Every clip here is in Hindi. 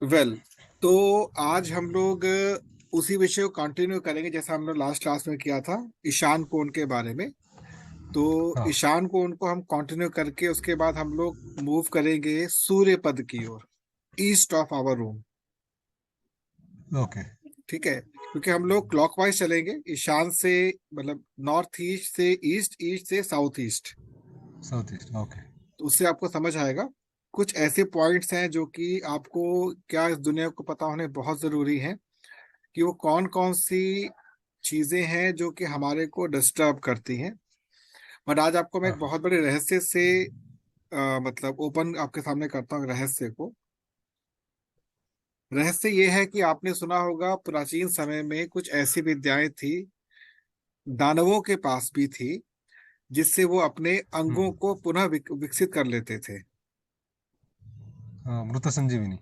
वेल, तो आज हम लोग उसी विषय को कंटिन्यू करेंगे जैसा हमने लास्ट क्लास में किया था, ईशान कोण के बारे में। तो हाँ। ईशान कोण को हम कंटिन्यू करके उसके बाद हम लोग मूव करेंगे सूर्य पद की ओर, east of our room. Okay. ठीक है, क्योंकि हम लोग क्लॉकवाइज चलेंगे, ईशान से मतलब नॉर्थ ईस्ट से ईस्ट, ईस्ट से south east. South east. Okay. तो उससे आपको समझ आएगा। कुछ ऐसे पॉइंट्स हैं जो कि आपको क्या इस दुनिया को पता होने बहुत जरूरी है, कि वो कौन कौन सी चीजें हैं जो कि हमारे को डिस्टर्ब करती हैं। बट आज आपको मैं एक हाँ। बहुत बड़े रहस्य से मतलब ओपन आपके सामने करता हूँ रहस्य को। रहस्य ये है कि आपने सुना होगा प्राचीन समय में कुछ ऐसी विद्याएं थी, दानवों के पास भी थी, जिससे वो अपने अंगों हम्म। को पुनः विकसित कर लेते थे। हाँ, मृत संजीवनी।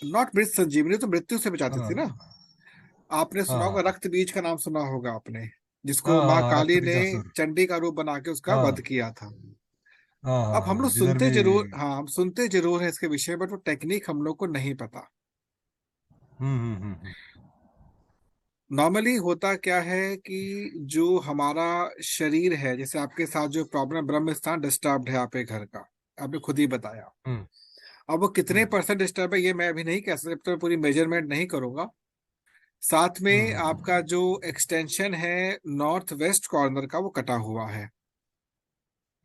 नॉट मृत संजीवनी, तो मृत्यु से बचाती थी ना। हाँ आपने हाँ सुना होगा हाँ रक्त बीज का नाम सुना होगा आपने, हाँ जिसको माँ हाँ, रक्त काली ने बीजासुर। चंडी का रूप बना के उसका वध हाँ किया था। हाँ हाँ अब हम हाँ, लोग जिधर सुनते भी। जरूर, हाँ हम सुनते जरूर है इसके विषय, बट वो टेक्निक हम लोग को नहीं पता। हम्म। नॉर्मली होता क्या है कि जो हमारा शरीर है, जैसे आपके साथ जो प्रॉब्लम, ब्रह्म स्थान डिस्टर्ब्ड है आपके घर का, आपने खुद ही बताया। हम्म अब वो कितने हम्म परसेंट डिस्टर्ब है ये मैं अभी नहीं कह सकता, तो पूरी मेजरमेंट नहीं करूंगा। साथ में हम्म आपका जो एक्सटेंशन है नॉर्थ वेस्ट कॉर्नर का, वो कटा हुआ है।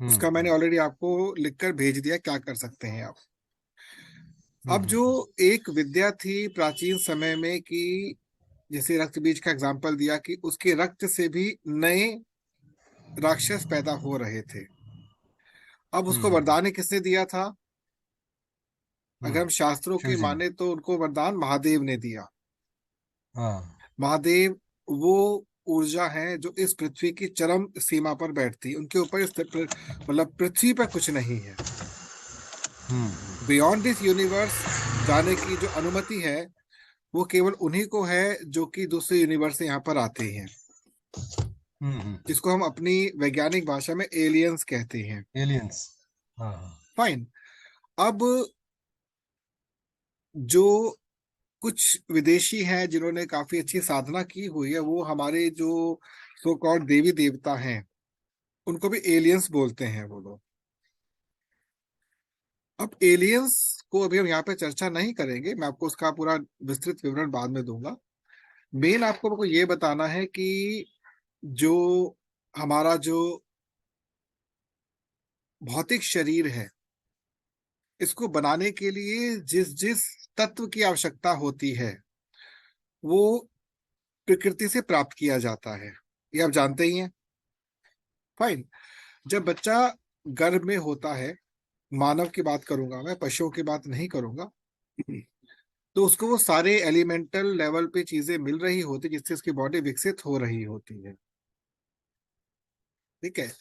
उसका मैंने हम्म ऑलरेडी आपको लिखकर भेज दिया, क्या कर सकते हैं आप। हम्म अब जो हम्म एक विद्या थी प्राचीन समय में, कि जैसे रक्त बीज का एग्जांपल दिया कि उसके रक्त से भी नए राक्षस पैदा हो रहे थे। अब हम्म उसको हम्म वरदान किसने दिया था? अगर हम शास्त्रों शिव की जी ने। माने तो उनको वरदान महादेव ने दिया। हाँ। महादेव वो ऊर्जा है जो इस पृथ्वी की चरम सीमा पर बैठती है, उनके ऊपर मतलब पृथ्वी पर कुछ नहीं है। हम्म बियॉन्ड दिस यूनिवर्स जाने की जो अनुमति है, वो केवल उन्हीं को है जो कि दूसरे यूनिवर्स से यहाँ पर आते हैं, हम्म। जिसको हम अपनी वैज्ञानिक भाषा में एलियंस कहते हैं। एलियंस। हाँ हाँ। फाइन। अब जो कुछ विदेशी हैं जिन्होंने काफी अच्छी साधना की हुई है, वो हमारे जो सो कॉल्ड देवी देवता हैं, उनको भी एलियंस बोलते हैं वो लोग। अब एलियंस को अभी हम यहाँ पे चर्चा नहीं करेंगे, मैं आपको उसका पूरा विस्तृत विवरण बाद में दूंगा। मेन आपको मेरे को ये बताना है कि जो हमारा जो भौतिक शरीर है, इसको बनाने के लिए जिस जिस तत्व की आवश्यकता होती है, वो प्रकृति से प्राप्त किया जाता है। ये आप जानते ही हैं। फाइन। जब बच्चा गर्भ में होता है, मानव की बात करूंगा मैं, पशुओं की बात नहीं करूंगा, तो उसको वो सारे एलिमेंटल लेवल पे चीजें मिल रही होती, जिससे उसकी बॉडी विकसित हो रही होती है। ठीक है।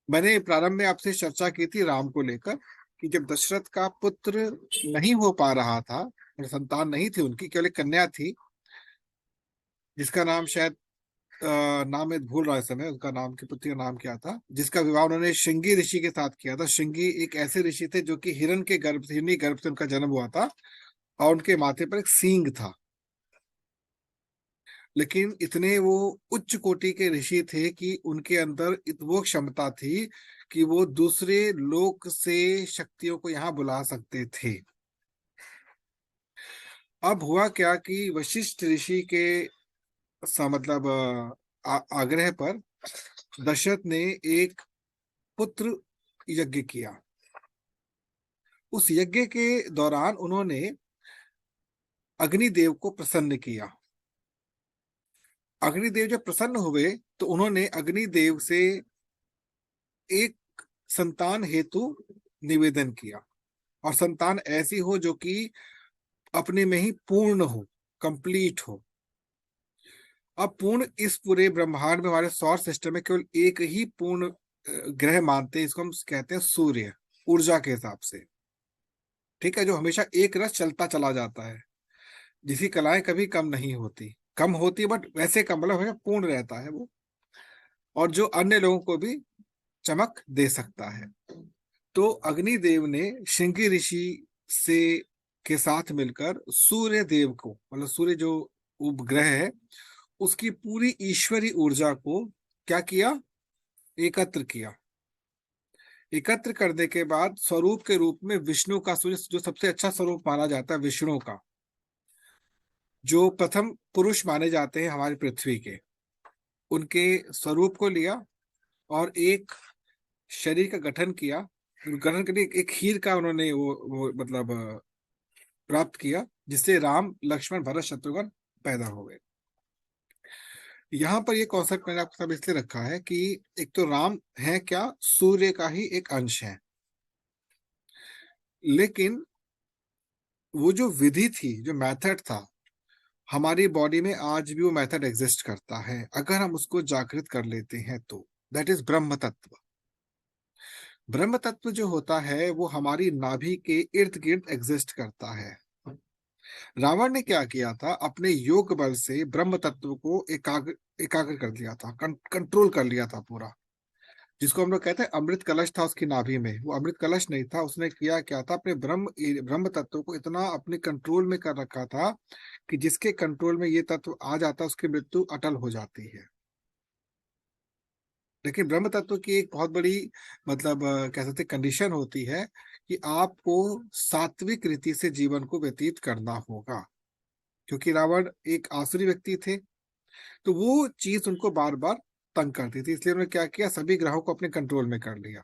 मैंने प्रारंभ में आपसे चर्चा की थी राम को लेकर, कि जब दशरथ का पुत्र नहीं हो पा रहा था, और संतान नहीं थी उनकी, केवल एक कन्या थी, जिसका नाम शायद नाम मैं भूल रहा इस समय, उसका नाम की पुत्री का नाम क्या था, जिसका विवाह उन्होंने श्रृंगी ऋषि के साथ किया था। श्रृंगी एक ऐसे ऋषि थे जो कि हिरण के गर्भ से, हिरणी गर्भ से उनका जन्म हुआ था, और उनके माथे पर एक सींग था। लेकिन इतने वो उच्च कोटि के ऋषि थे कि उनके अंदर वो क्षमता थी कि वो दूसरे लोक से शक्तियों को यहाँ बुला सकते थे। अब हुआ क्या कि वशिष्ठ ऋषि के मतलब आग्रह पर दशरथ ने एक पुत्र यज्ञ किया। उस यज्ञ के दौरान उन्होंने अग्निदेव को प्रसन्न किया। अग्निदेव जब प्रसन्न हुए, तो उन्होंने अग्निदेव से एक संतान हेतु निवेदन किया, और संतान ऐसी हो जो कि अपने में ही पूर्ण हो, कंप्लीट हो। अब पूर्ण, इस पूरे ब्रह्मांड में, हमारे सौर सिस्टम में केवल एक ही पूर्ण ग्रह मानते हैं, इसको हम कहते हैं सूर्य, ऊर्जा के हिसाब से। ठीक है, जो हमेशा एक रस चलता चला जाता है, जिसकी कलाएं कभी कम नहीं होती, कम होती बट वैसे कम, मतलब हमेशा पूर्ण रहता है वो, और जो अन्य लोगों को भी चमक दे सकता है। तो अग्निदेव ने श्रृंगी ऋषि से के साथ मिलकर सूर्य देव को, मतलब सूर्य जो उपग्रह है, उसकी पूरी ईश्वरी ऊर्जा को क्या किया, एकत्र किया। एकत्र करने के बाद स्वरूप के रूप में विष्णु का, सूर्य जो सबसे अच्छा स्वरूप माना जाता है विष्णु का, जो प्रथम पुरुष माने जाते हैं हमारी पृथ्वी के, उनके स्वरूप को लिया और एक शरीर का गठन किया। गठन करके एक हीर का उन्होंने वो मतलब प्राप्त किया, जिससे राम लक्ष्मण भरत शत्रुघ्न पैदा हो गए। यहाँ पर ये कॉन्सेप्ट मैंने आपके साथ इसलिए रखा है कि एक तो राम है क्या, सूर्य का ही एक अंश है, लेकिन वो जो विधि थी, जो मेथड था, हमारी बॉडी में आज भी वो मेथड एग्जिस्ट करता है अगर हम उसको जागृत कर लेते हैं तो। दैट इज ब्रह्म तत्व। ब्रह्म तत्व जो होता है वो हमारी नाभि के इर्द गिर्द एग्जिस्ट करता है। रावण ने क्या किया था, अपने योग बल से ब्रह्म तत्व को एकाग्र कर दिया था, कंट्रोल कर लिया था पूरा, जिसको हम लोग कहते हैं अमृत कलश था उसकी नाभि में। वो अमृत कलश नहीं था, उसने किया क्या था, अपने ब्रह्म तत्व को इतना अपने कंट्रोल में कर रखा था कि जिसके कंट्रोल में ये तत्व आ जाता उसकी मृत्यु अटल हो जाती है। लेकिन ब्रह्म तत्व की एक बहुत बड़ी मतलब कह सकते कंडीशन होती है कि आपको सात्विक रीति से जीवन को व्यतीत करना होगा, क्योंकि रावण एक आसुरी व्यक्ति थे, तो वो चीज उनको बार बार तंग करती थी, इसलिए उन्होंने क्या किया, सभी ग्रहों को अपने कंट्रोल में कर लिया।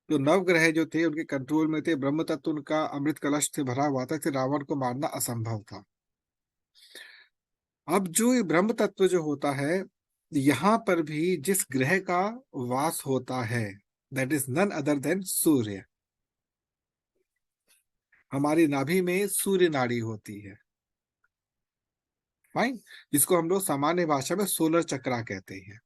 तो नवग्रह जो थे उनके कंट्रोल में थे, ब्रह्म तत्व उनका अमृत कलश से भरा हुआ था, इसलिए रावण को मारना असंभव था। अब जो ये ब्रह्म तत्व जो होता है, यहाँ पर भी जिस ग्रह का वास होता है, that is none other than Surya. हमारी नाभि में सूर्य नाड़ी होती है, फाइन, जिसको हम लोग सामान्य भाषा में सोलर चक्रा कहते हैं।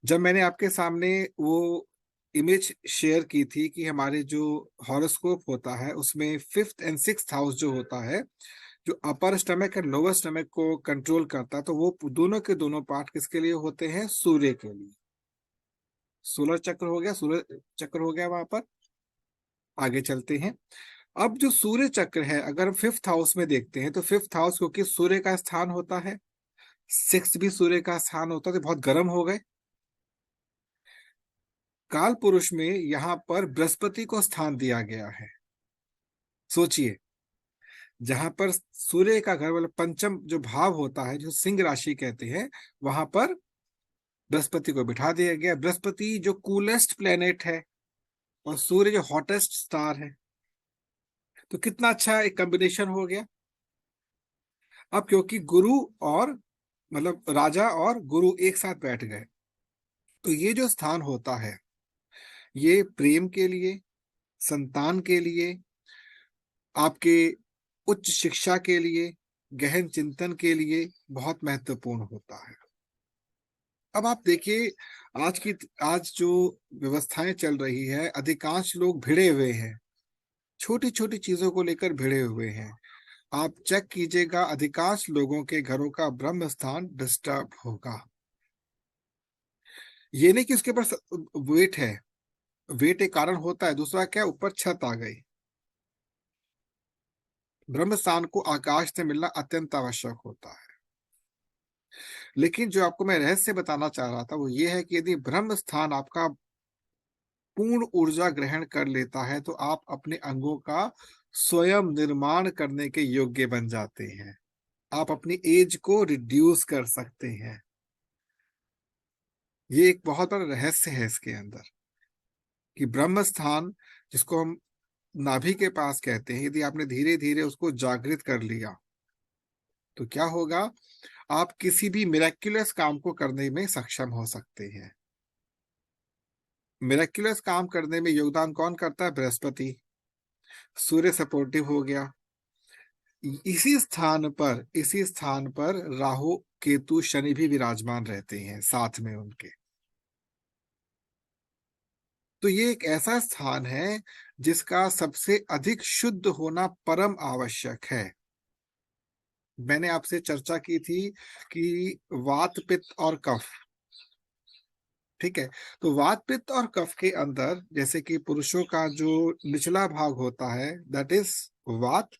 जब मैंने आपके सामने वो इमेज शेयर की थी कि हमारे जो हॉरोस्कोप होता है उसमें फिफ्थ एंड सिक्स्थ हाउस जो होता है, जो अपर स्टमक एंड लोअर स्टमक को कंट्रोल करता है, तो वो दोनों के दोनों पार्ट किसके लिए होते हैं, सूर्य के लिए। सोलर चक्र हो गया, सूर्य चक्र हो गया वहां पर। आगे चलते हैं। अब जो सूर्य चक्र है, अगर फिफ्थ हाउस में देखते हैं तो फिफ्थ हाउस क्योंकि सूर्य का स्थान होता है, सिक्स भी सूर्य का स्थान होता है, तो बहुत गर्म हो गए। काल पुरुष में यहाँ पर बृहस्पति को स्थान दिया गया है। सोचिए, जहां पर सूर्य का घर वाला पंचम जो भाव होता है, जो सिंह राशि कहते हैं, वहां पर बृहस्पति को बिठा दिया गया। बृहस्पति जो कूलेस्ट प्लेनेट है और सूर्य जो हॉटेस्ट स्टार है, तो कितना अच्छा एक कॉम्बिनेशन हो गया। अब क्योंकि गुरु और मतलब राजा और गुरु एक साथ बैठ गए, तो ये जो स्थान होता है ये प्रेम के लिए, संतान के लिए, आपके उच्च शिक्षा के लिए, गहन चिंतन के लिए बहुत महत्वपूर्ण होता है। अब आप देखिए, आज जो व्यवस्थाएं चल रही है, अधिकांश लोग भिड़े हुए हैं, छोटी छोटी चीजों को लेकर भिड़े हुए हैं। आप चेक कीजिएगा, अधिकांश लोगों के घरों का ब्रह्म स्थान डिस्टर्ब होगा। ये नहीं कि उसके पास वेट है, वेट एक कारण होता है, दूसरा क्या, ऊपर छत आ गई। ब्रह्म स्थान को आकाश से मिलना अत्यंत आवश्यक होता है। लेकिन जो आपको मैं रहस्य बताना चाह रहा था वो ये है कि यदि ब्रह्म स्थान आपका पूर्ण ऊर्जा ग्रहण कर लेता है तो आप अपने अंगों का स्वयं निर्माण करने के योग्य बन जाते हैं। आप अपनी एज को रिड्यूस कर सकते हैं। ये एक बहुत बड़ा रहस्य है इसके अंदर, कि ब्रह्म स्थान, जिसको हम नाभि के पास कहते हैं, यदि आपने धीरे धीरे उसको जागृत कर लिया तो क्या होगा, आप किसी भी मिरेक्युलस काम को करने में सक्षम हो सकते हैं। मिरेक्युलस काम करने में योगदान कौन करता है, बृहस्पति। सूर्य सपोर्टिव हो गया। इसी स्थान पर राहु केतु शनि भी विराजमान रहते हैं साथ में उनके। तो ये एक ऐसा स्थान है जिसका सबसे अधिक शुद्ध होना परम आवश्यक है। मैंने आपसे चर्चा की थी कि वात पित्त और कफ, ठीक है। तो वात पित्त और कफ के अंदर जैसे कि पुरुषों का जो निचला भाग होता है दैट इज वात,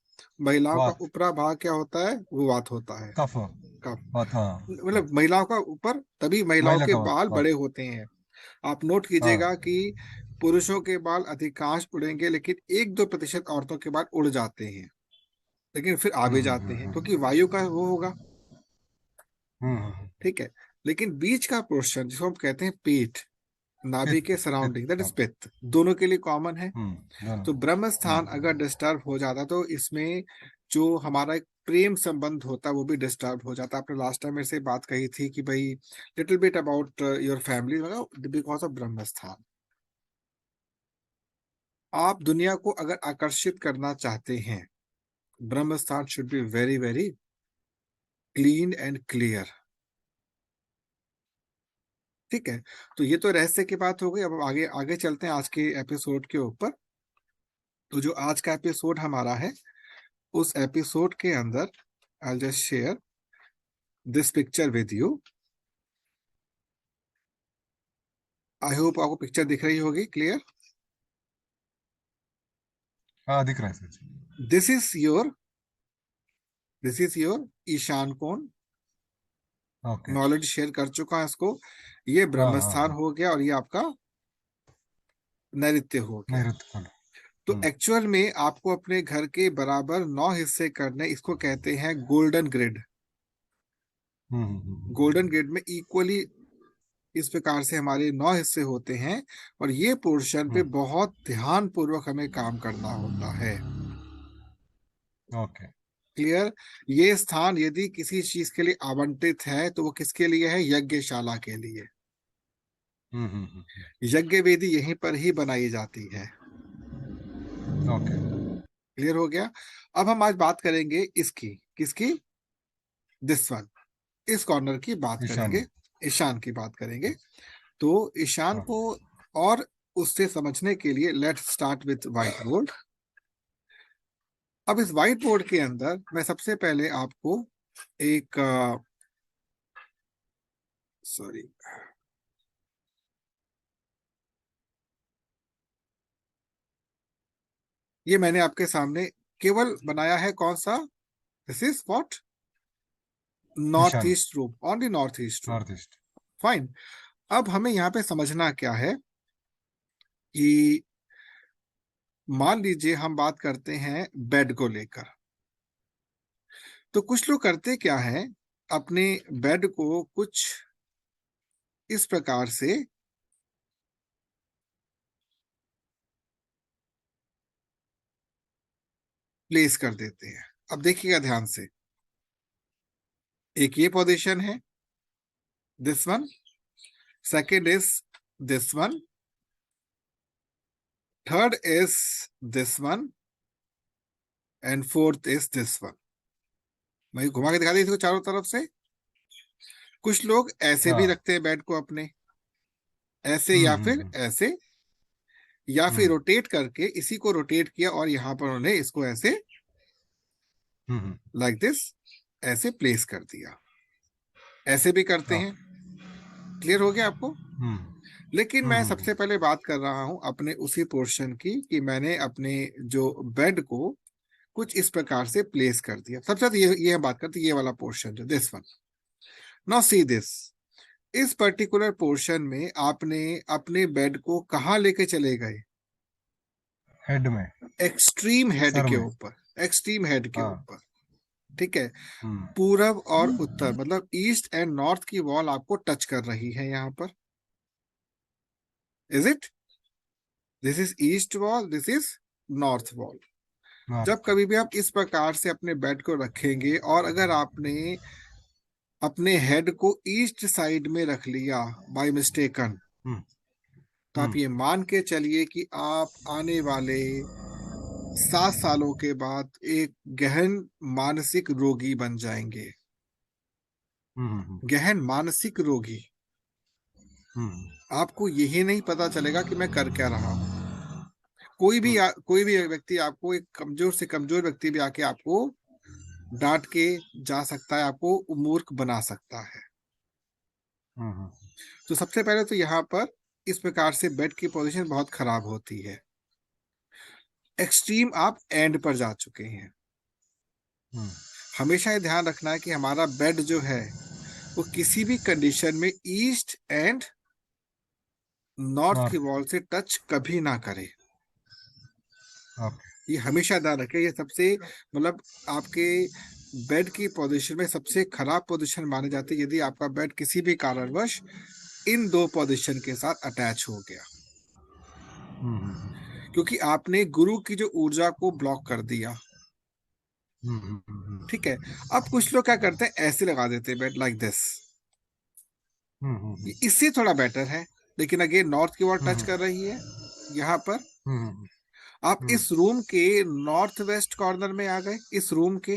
महिलाओं का वात, ऊपरा भाग क्या होता है, वो वात होता है। कफ, कफ, वात, हाँ। मतलब वात, महिलाओं का ऊपर, तभी महिलाओं महिला के का वात, बाल वात। बड़े होते हैं। आप नोट कीजिएगा हाँ। कि पुरुषों के बाल अधिकांश उड़ेंगे, लेकिन 1-2% औरतों के बाल उड़ जाते हैं, लेकिन फिर आ भी जाते हैं क्योंकि वायु का वो होगा। हम्म, हम्म, ठीक है। लेकिन बीच का पोर्शन जिसको हम कहते हैं पेट, नाभि पित्त, के पित्त, सराउंडिंग, दैट इज हाँ। पित्त, दोनों के लिए कॉमन है। दोनों। तो ब्रह्म स्थान अगर डिस्टर्ब हो जाता तो इसमें जो हमारा एक प्रेम संबंध होता है वो भी डिस्टर्ब हो जाता। आपने लास्ट टाइम मेरे से बात कही थी कि भाई little bit about your family, because of ब्रह्म स्थान। आप दुनिया को अगर आकर्षित करना चाहते हैं, ब्रह्म स्थान should be very very clean and clear. ठीक है। तो ये तो रहस्य की बात हो गई। अब आगे आगे चलते हैं आज के एपिसोड के ऊपर। तो जो आज का एपिसोड हमारा है, उस एपिसोड के अंदर I just share this picture with you. I hope आपको पिक्चर दिख रही होगी क्लियर। हाँ, दिख रहा है सर जी। This is your this is your ईशान कोण। ओके। मैं ऑलरेडी शेयर कर चुका हूं इसको। ये हाँ, ब्रह्म हाँ, स्थान हाँ। हो गया और ये आपका नैऋत्य हो गया। नैऋत्य खोल। तो हम्म, एक्चुअल में आपको अपने घर के बराबर 9 हिस्से करने, इसको कहते हैं गोल्डन ग्रिड। हम्म, गोल्डन ग्रिड में इक्वली इस प्रकार से हमारे 9 हिस्से होते हैं, और ये पोर्शन पे हम्म, बहुत ध्यान पूर्वक हमें काम करना होता है। ओके। क्लियर। ये स्थान यदि किसी चीज के लिए आवंटित है तो वो किसके लिए है, यज्ञशाला के लिए। हम्म, यज्ञ वेदी यहीं पर ही बनाई जाती है। ओके। क्लियर हो गया। अब हम आज बात करेंगे इसकी, किसकी, दिस वन, इस कॉर्नर की बात ईशान। करेंगे, ईशान की बात करेंगे। तो ईशान हाँ, को और उससे समझने के लिए let's start with white board. अब इस व्हाइट बोर्ड के अंदर मैं सबसे पहले आपको एक सॉरी, ये मैंने आपके सामने केवल बनाया है कौन सा, दिस इज व्हाट, नॉर्थ ईशान, east room, only north east room. North east. Fine. अब हमें यहाँ पे समझना क्या है कि मान लीजिए हम बात करते हैं बेड को लेकर। तो कुछ लोग करते क्या है, अपने बेड को कुछ इस प्रकार से प्लेस कर देते हैं। अब देखिएगा ध्यान से, एक ये पोजीशन है, this one, second is this one, third is this one, and fourth is this one. मैं घुमा के दिखा दी इसको चारों तरफ से। कुछ लोग ऐसे भी हाँ। रखते हैं बेड को अपने, ऐसे हम्म, या फिर ऐसे, या फिर हम्म, रोटेट करके इसी को रोटेट किया और यहां पर उन्होंने इसको ऐसे हम्म, लाइक दिस ऐसे प्लेस कर दिया। ऐसे भी करते हैं। ओके। क्लियर हो गया आपको। हम्म, लेकिन मैं हम्म, सबसे पहले बात कर रहा हूं अपने उसी पोर्शन की कि मैंने अपने जो बेड को कुछ इस प्रकार से प्लेस कर दिया। सबसे पहले ये हम बात करते हैं, ये वाला पोर्शन जो this one. Now see this, इस पर्टिकुलर पोर्शन में आपने अपने बेड को कहाँ लेके चले गए, हेड में। एक्सट्रीम हेड सर के में। ऊपर, एक्सट्रीम हेड के हाँ। ऊपर। ठीक है। हम्म, पूरब और उत्तर मतलब ईस्ट एंड नॉर्थ की वॉल आपको टच कर रही है यहाँ पर। Is it, this is east wall, this is north wall. जब नॉर्थ। कभी भी आप इस प्रकार से अपने बेड को रखेंगे और अगर आपने अपने हेड को ईस्ट साइड में रख लिया बाय मिस्टेकन, हम्म, तो आप हम्म, ये मान के चलिए कि आप आने वाले 7 सालों के बाद एक गहन मानसिक रोगी बन जाएंगे। हम्म, गहन मानसिक रोगी। हम्म, आपको यही नहीं पता चलेगा कि मैं कर क्या रहा हूं। हम्म, कोई भी व्यक्ति आपको, एक कमजोर से कमजोर व्यक्ति भी आके आपको डांट के जा सकता है, आपको मूर्ख बना सकता है। हम्म, तो सबसे पहले तो यहाँ पर इस प्रकार से बेड की पोजीशन बहुत खराब होती है। एक्सट्रीम आप एंड पर जा चुके हैं। हमेशा ये ध्यान रखना है कि हमारा बेड जो है वो किसी भी कंडीशन में ईस्ट एंड नॉर्थ की नॉर्थ। वॉल से टच कभी ना करे। ओके। ये हमेशा ध्यान रखें। ये सबसे मतलब आपके बेड की पोजीशन में सबसे खराब पोजीशन मानी जाती है यदि आपका बेड किसी भी कारणवश इन दो पोजीशन के साथ अटैच हो गया, क्योंकि आपने गुरु की जो ऊर्जा को ब्लॉक कर दिया। ठीक है। अब कुछ लोग क्या करते हैं, ऐसे लगा देते हैं बेड लाइक दिस। इससे थोड़ा बेटर है, लेकिन अगेन नॉर्थ की ओर टच कर रही है यहाँ पर। आप इस रूम के नॉर्थ वेस्ट कॉर्नर में आ गए, इस रूम के।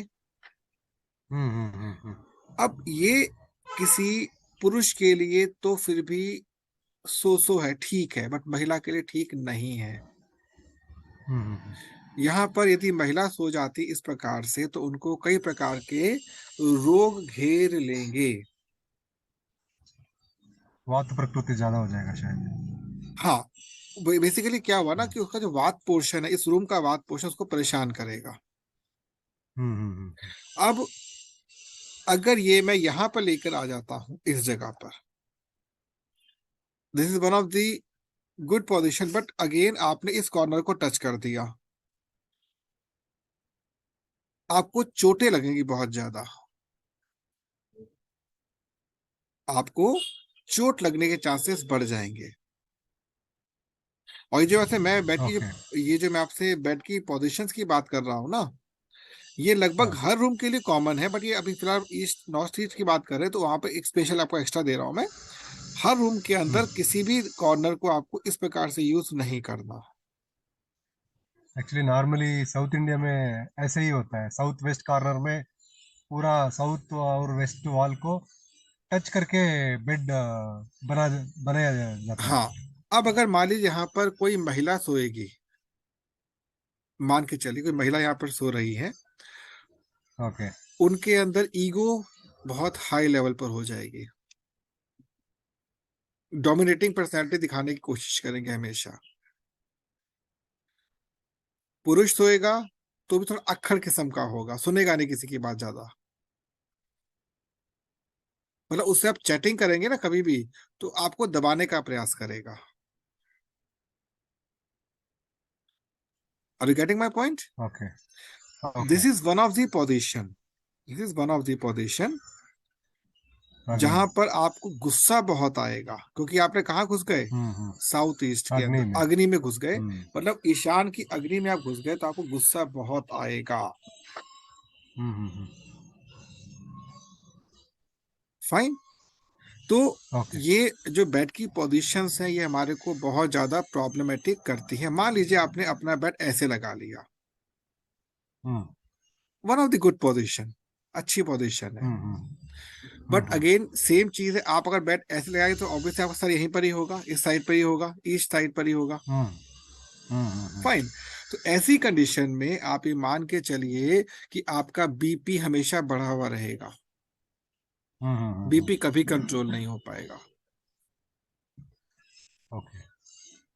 अब ये किसी पुरुष के लिए तो फिर भी सो है, ठीक है, बट महिला के लिए ठीक नहीं है। यहाँ पर यदि महिला सो जाती इस प्रकार से तो उनको कई प्रकार के रोग घेर लेंगे। वात प्रकृति ज्यादा हो जाएगा शायद। हाँ, बेसिकली क्या हुआ ना कि उसका जो वात पोर्शन है, इस रूम का वात पोर्शन उसको परेशान करेगा। अब अगर ये मैं यहाँ पर लेकर आ जाता हूं इस जगह पर, this is one of the good position, but again आपने इस कॉर्नर को टच कर दिया, आपको चोटें लगेंगी बहुत ज्यादा। आपको चोट लगने के चांसेस बढ़ जाएंगे। और ये जो वैसे मैं बेड की ओके। ये जो मैं आपसे बेड की पोजीशंस की बात कर रहा हूँ ना, ये लगभग हाँ। हर रूम के लिए कॉमन है, बट ये अभी फिलहाल ईस्ट नॉर्थ ईस्ट की बात कर रहे हैं तो वहां पे एक स्पेशल आपको एक्स्ट्रा दे रहा हूं मैं। हर रूम के अंदर किसी भी कॉर्नर को आपको इस प्रकार से यूज नहीं करना। एक्चुअली नॉर्मली साउथ इंडिया में ऐसे ही होता है, साउथ वेस्ट कॉर्नर में पूरा साउथ और वेस्ट वॉल को टच करके बेड बना बनाया जाता हाँ, है। अब अगर मान लीजिए यहाँ पर कोई महिला सोएगी, मान के चलिए कोई महिला यहाँ पर सो रही है, ओके। उनके अंदर ईगो बहुत हाई लेवल पर हो जाएगी, डोमिनेटिंग पर्सनैलिटी दिखाने की कोशिश करेंगे हमेशा। पुरुष सोएगा तो भी थोड़ा अक्खड़ किस्म का होगा, सुनेगा नहीं किसी की बात ज्यादा। मतलब उससे आप चैटिंग करेंगे ना कभी भी तो आपको दबाने का प्रयास करेगा। Are you getting my point? Okay. Okay. This is one of the position, this is one of the position अग्नि। जहां पर आपको गुस्सा बहुत आएगा, क्योंकि आपने कहा घुस गए, हम्म। साउथ ईस्ट के अग्नि अंदर में। अग्नि में घुस गए। हम्म। मतलब ईशान की अग्नि में आप घुस गए तो आपको गुस्सा बहुत आएगा। हम्म। फाइन। तो ओके। ये जो बेड की पोजीशंस हैं ये हमारे को बहुत ज्यादा प्रॉब्लमेटिक करती है। मान लीजिए आपने अपना बेड ऐसे लगा लिया, hmm. One of the good position, अच्छी पोजीशन है। हम्म। बट अगेन सेम चीज है, आप अगर बेड ऐसे लगाएंगे तो ऑब्वियसली आपका सर यहीं पर ही होगा, इस साइड पर ही होगा, ईस्ट साइड पर ही होगा। फाइन। तो ऐसी कंडीशन में आप ये मान के चलिए कि आपका बीपी हमेशा बढ़ा हुआ रहेगा, बीपी कभी कंट्रोल नहीं हो पाएगा, ओके।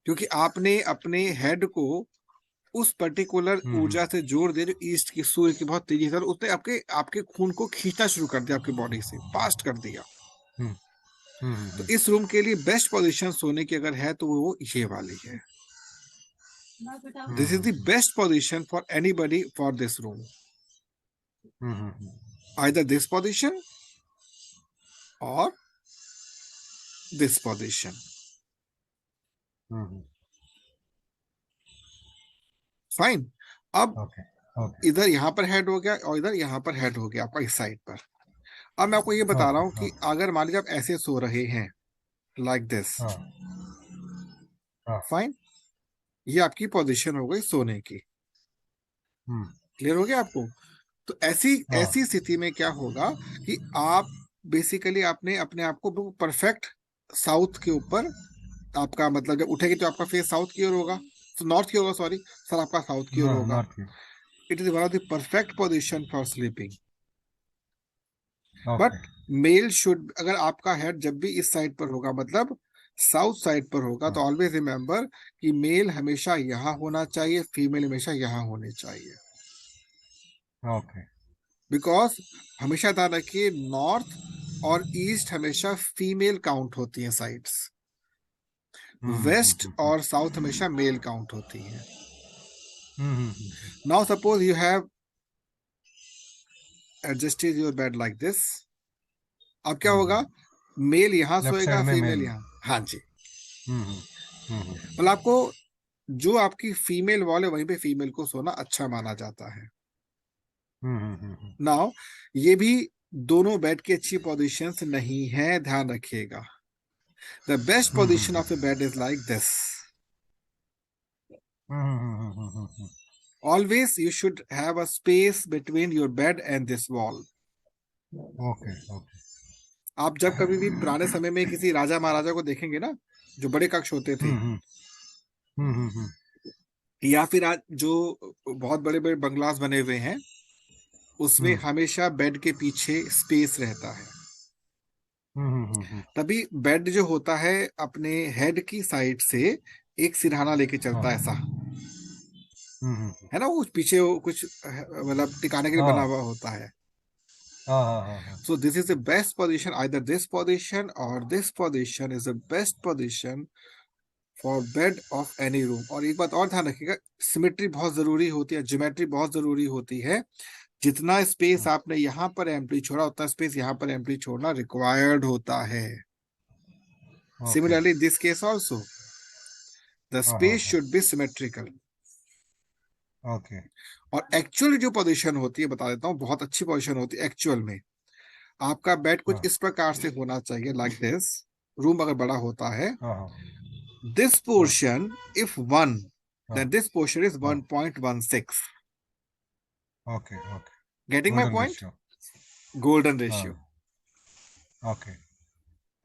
क्योंकि आपने अपने हेड को उस पर्टिकुलर ऊर्जा से जोड़ दिया जो ईस्ट की, सूर्य की बहुत तेजी से, और उसने आपके आपके खून को खींचना शुरू कर दिया, आपकी बॉडी से फास्ट कर दिया। तो इस रूम के लिए बेस्ट पोजीशन सोने की अगर है तो वो ये वाली है। This is the best position for anybody for this room, either this position और दिस पोजीशन। फाइन। अब ओके। ओके। इधर यहाँ पर हेड हो गया और इधर यहाँ पर हेड हो गया आपका इस साइड पर। अब मैं आपको ये बता रहा ओके। हूँ कि अगर मान लीजिए आप ऐसे सो रहे हैं लाइक दिस, हाँ। हाँ। फाइन, ये आपकी पोजीशन हो गई सोने की। क्लियर हो गया आपको? तो ऐसी हाँ। ऐसी स्थिति में क्या होगा कि आप बेसिकली आपने अपने आप को परफेक्ट साउथ के ऊपर, आपका मतलब जब उठेगी तो आपका फेस साउथ की ओर होगा, तो नॉर्थ की होगा, सॉरी सर, आपका साउथ की ओर होगा। नॉर्थ की। It is one of the perfect position for sleeping. But okay. Male should, अगर आपका हेड जब भी इस साइड पर होगा, मतलब साउथ साइड पर होगा, तो हाँ, ऑलवेज रिमेंबर कि मेल हमेशा यहाँ होना चाहिए, फीमेल हमेशा यहाँ होनी चाहिए। ओके। बिकॉज हमेशा ध्यान रखिए, नॉर्थ और ईस्ट हमेशा फीमेल काउंट होती हैं साइड्स, वेस्ट हम्म। और साउथ हमेशा मेल काउंट होती हैं। Hmm. Now suppose you have adjusted your bed like this, अब क्या होगा, मेल यहाँ लेफ्ट साइड सोएगा, में फीमेल मेल। यहाँ। हाँ जी, हम्म हम्म हम्म मतलब आपको जो आपकी फीमेल वॉल है वहीं पे फीमेल को सोना अच्छा माना जाता है। हम्म। नाउ ये भी दोनों बेड की अच्छी पोजीशंस नहीं है, ध्यान रखिएगा। The best position of A bed is like this. Always you should have a space between your bed and this wall. Okay okay. आप जब कभी भी पुराने समय में किसी राजा महाराजा को देखेंगे ना, जो बड़े कक्ष होते थे, हम्म हम्म। या फिर आज जो बहुत बड़े बड़े बंगलास बने हुए हैं, उसमें हम्म हमेशा बेड के पीछे स्पेस रहता है। हम्म। तभी बेड जो होता है अपने हेड की साइड से एक सिरहाना लेके चलता है, ऐसा हम्म। है ना, वो पीछे वो कुछ मतलब टिकाने के लिए बना हाँ हुआ होता है। हाँ हाँ हाँ हाँ। So this is the best position, either this position or this position is the best position for bed of any room. और एक बात और ध्यान रखिएगा, सिमेट्री बहुत जरूरी होती है, ज्योमेट्री बहुत जरूरी होती है। जितना स्पेस आपने यहाँ पर एम्प्टी छोड़ा, उतना स्पेस यहाँ पर एम्प्टी छोड़ना रिक्वायर्ड होता है। Okay. Similarly, in this case also, the हाँ हाँ space हाँ। should be symmetrical. ओके। और एक्चुअल जो पोजीशन होती है, बता देता हूँ, बहुत अच्छी पोजीशन होती है एक्चुअल में। आपका बेड कुछ हाँ इस प्रकार से होना चाहिए, लाइक दिस। रूम अगर बड़ा होता है, हाँ हाँ this हाँ portion, if 1, हाँ then this portion is हाँ। 1.16. Okay okay. Getting my golden point? Ratio. Golden हाँ। ratio. ओके।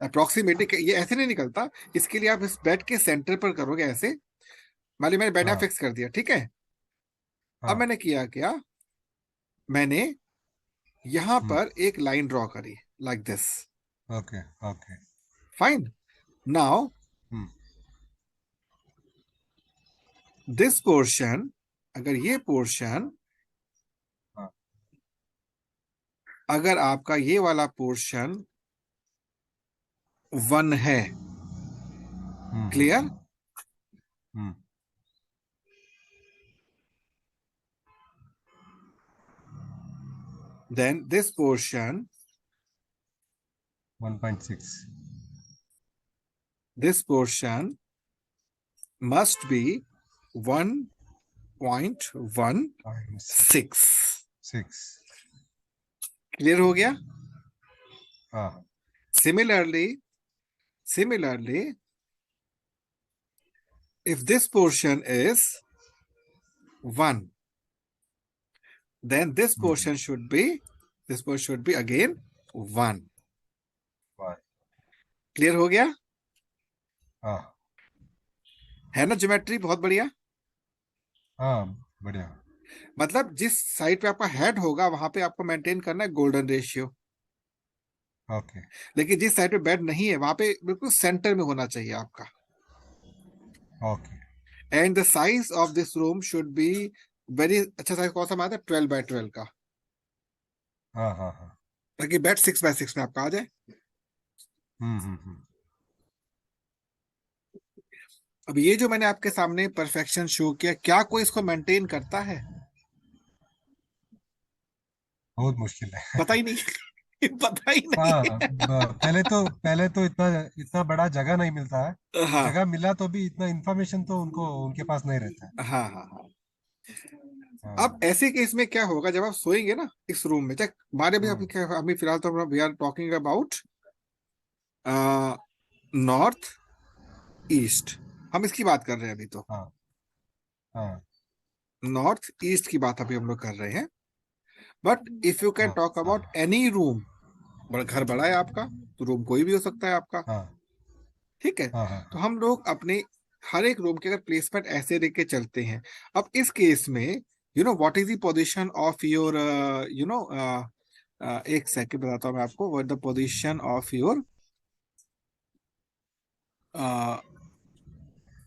अप्रोक्सीमेटली ये ऐसे नहीं निकलता। इसके लिए आप इस बेड के सेंटर पर करोगे ऐसे। मान लीजिए मैंने बेड हाँ फिक्स कर दिया, ठीक है। अब हाँ। मैंने किया क्या, मैंने यहां हम्म। पर एक लाइन ड्रॉ करी, like this. Okay okay. Fine. Now hmm. This portion, अगर ये पोर्शन, हाँ। अगर आपका ये वाला पोर्शन 1 है, clear, hmm. Hmm. Then this portion, 1.6। this portion must be 1.16. 6। Clear हो गया। हाँ। Similarly, if this portion is 1, then this portion should be again 1. One. Clear हो गया, हाँ है ना, ज्योमेट्री बहुत बढ़िया। हाँ। बढ़िया। मतलब जिस साइड पे आपका हेड होगा वहां पे आपको मेंटेन करना है गोल्डन रेशियो, ओके लेकिन जिस साइड पे बेड नहीं है वहां पे बिल्कुल सेंटर में होना चाहिए आपका। Okay. And the size of this room should be very अच्छा। साइज कौन सा माना है, 12x12 का, हाँ हाँ हाँ। ताकि बेड 6x6 में आपका आ जाए। हम्म। अब ये जो मैंने आपके सामने परफेक्शन शो किया, क्या कोई इसको मेंटेन करता है? बहुत मुश्किल है। पता ही नहीं। पता ही नहीं हाँ। है। पहले तो इतना इतना बड़ा जगह नहीं मिलता है। हाँ जगह मिला तो भी इतना इंफॉर्मेशन तो उनको उनके पास नहीं रहता है। हाँ हाँ हाँ। अब हाँ। ऐसे केस में क्या होगा, जब आप सोएंगे ना इस रूम में, चाहे हमारे भी, अभी हम्म। अभी फिलहाल तो we are talking about north east, हम इसकी बात कर रहे हैं अभी तो। हाँ हाँ नॉर्थ ईस्ट की बात अभी हम लोग कर रहे हैं। बट इफ यू कैन हाँ टॉक हाँ अबाउट एनी रूम, बड़ा घर बड़ा है आपका, तो रूम कोई भी हो सकता है आपका, हाँ ठीक है। हाँ हाँ तो हाँ। हम लोग अपने हर एक रूम के अगर प्लेसमेंट ऐसे देख के चलते हैं। अब इस केस में, you know what is the position of your, you know एक सेकंड बताता हूँ मैं आपको, what the position of your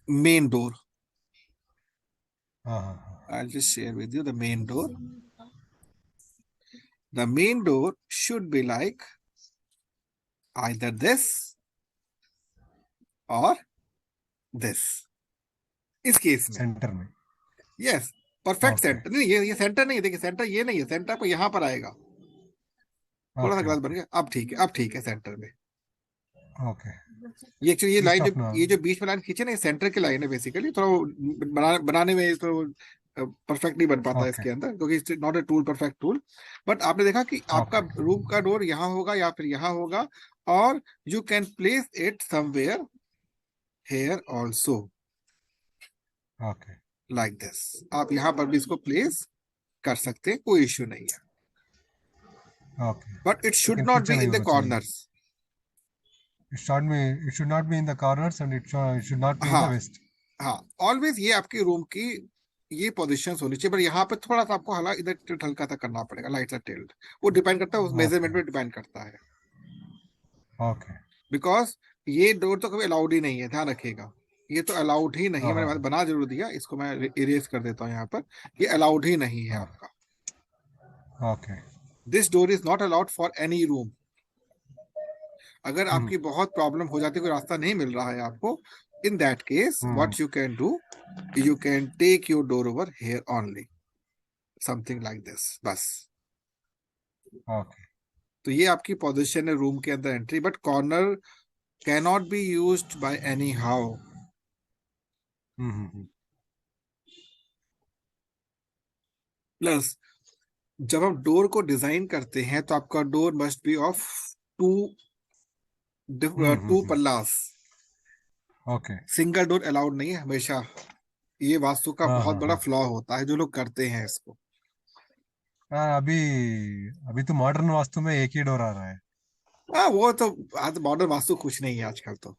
main door. हाँ हाँ हाँ। I'll just share with you the main door. The main door should be like either this or this, इस केस में। सेंटर में। यस, परफेक्ट ओके सेंटर नहीं, ये सेंटर नहीं है, देखिए सेंटर ये नहीं है, सेंटर पर यहाँ पर आएगा। थोड़ा सा ओके गलत बन ओके गया, अब ठीक है, अब ठीक है सेंटर में। ओके। ये एक्चुअली ये ईस्ट लाइन जो, ऑफ नॉर्थ। ये जो बीच में लाइन खींचे ना, ये सेंटर की लाइन है बेसिकली। थोड़ा वो बनाने में थोड़ा परफेक्ट नहीं बन पाता है ओके इसके अंदर, क्योंकि it's not a tool, perfect tool. But आपने देखा कि आपका ओके रूम का डोर यहाँ होगा या फिर यहाँ होगा, और you can place it somewhere here also, okay like this. आप यहाँ पर भी इसको प्लेस कर सकते हैं, कोई इश्यू नहीं है। ओके। बट इट शुड लेकिन नॉट पीछे बी नहीं इन द होना चाहिए। Corners. It should not be in the corners and it should not be in हाँ the west. हाँ, ऑलवेज ये आपके रूम की ये पोजीशंस होनी चाहिए, पर यहाँ पे थोड़ा सा आपको इधर टिल्ट हल्का सा करना पड़ेगा, लाइट सा टिल्ट। वो डिपेंड करता है, उस ओके मेजरमेंट पे डिपेंड करता है। ओके। बिकॉज ये डोर तो कभी अलाउड ही नहीं है, ध्यान रखिएगा। ये तो अलाउड ही नहीं है, हाँ मैंने हाँ बना जरूर दिया, इसको मैं इरेज कर देता हूँ यहाँ पर। ये अलाउड ही नहीं है हाँ। आपका। Okay. This door is not allowed for any room. अगर हम्म आपकी बहुत प्रॉब्लम हो जाती है, कोई रास्ता नहीं मिल रहा है आपको, in that case hmm. What you can do, you can take your door over here only, something like this, बस। ओके। तो ये आपकी पोजीशन है रूम के अंदर entry, but corner cannot be used by anyhow. Hmm. Plus जब हम डोर को डिजाइन करते हैं तो आपका door must be of two two hmm. पल्लास। ओके। सिंगल डोर अलाउड नहीं है हमेशा। ये वास्तु का हाँ बहुत हाँ बड़ा हाँ फ्लॉ होता है, जो लोग करते हैं इसको। हाँ। अभी अभी तो मॉडर्न वास्तु में एक ही डोर आ रहा है। हाँ वो तो, आज मॉडर्न वास्तु कुछ नहीं है आजकल तो।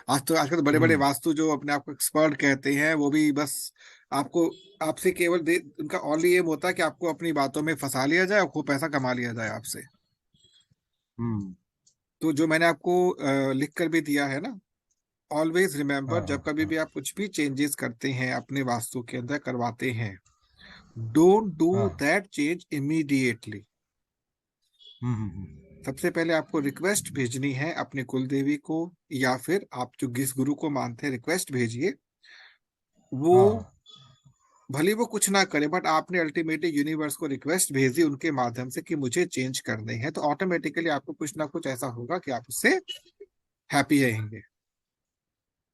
आजकल तो बड़े बड़े हम्म वास्तु जो अपने आप को एक्सपर्ट कहते हैं, वो भी बस आपको, आपसे केवल उनका ओनली एम होता है कि आपको अपनी बातों में फंसा लिया जाए, आपको पैसा कमा लिया जाए आपसे। हम्म। तो जो मैंने आपको लिख कर भी दिया है ना, ऑलवेज हाँ रिमेम्बर, हाँ जब कभी हाँ भी आप कुछ भी चेंजेस करते हैं अपने वास्तु के अंदर, करवाते हैं, डोंट डू हाँ। That change immediately. हम्म। सबसे पहले आपको रिक्वेस्ट भेजनी है अपने कुल देवी को, या फिर आप जो जिस गुरु को मानते हैं, रिक्वेस्ट भेजिए। वो हाँ हाँ। भले वो कुछ ना करे, बट आपने अल्टीमेटली यूनिवर्स को रिक्वेस्ट भेजी उनके माध्यम से कि मुझे चेंज करने हैं, तो ऑटोमेटिकली आपको कुछ ना कुछ ऐसा होगा कि आप उससे हैप्पी रहेंगे।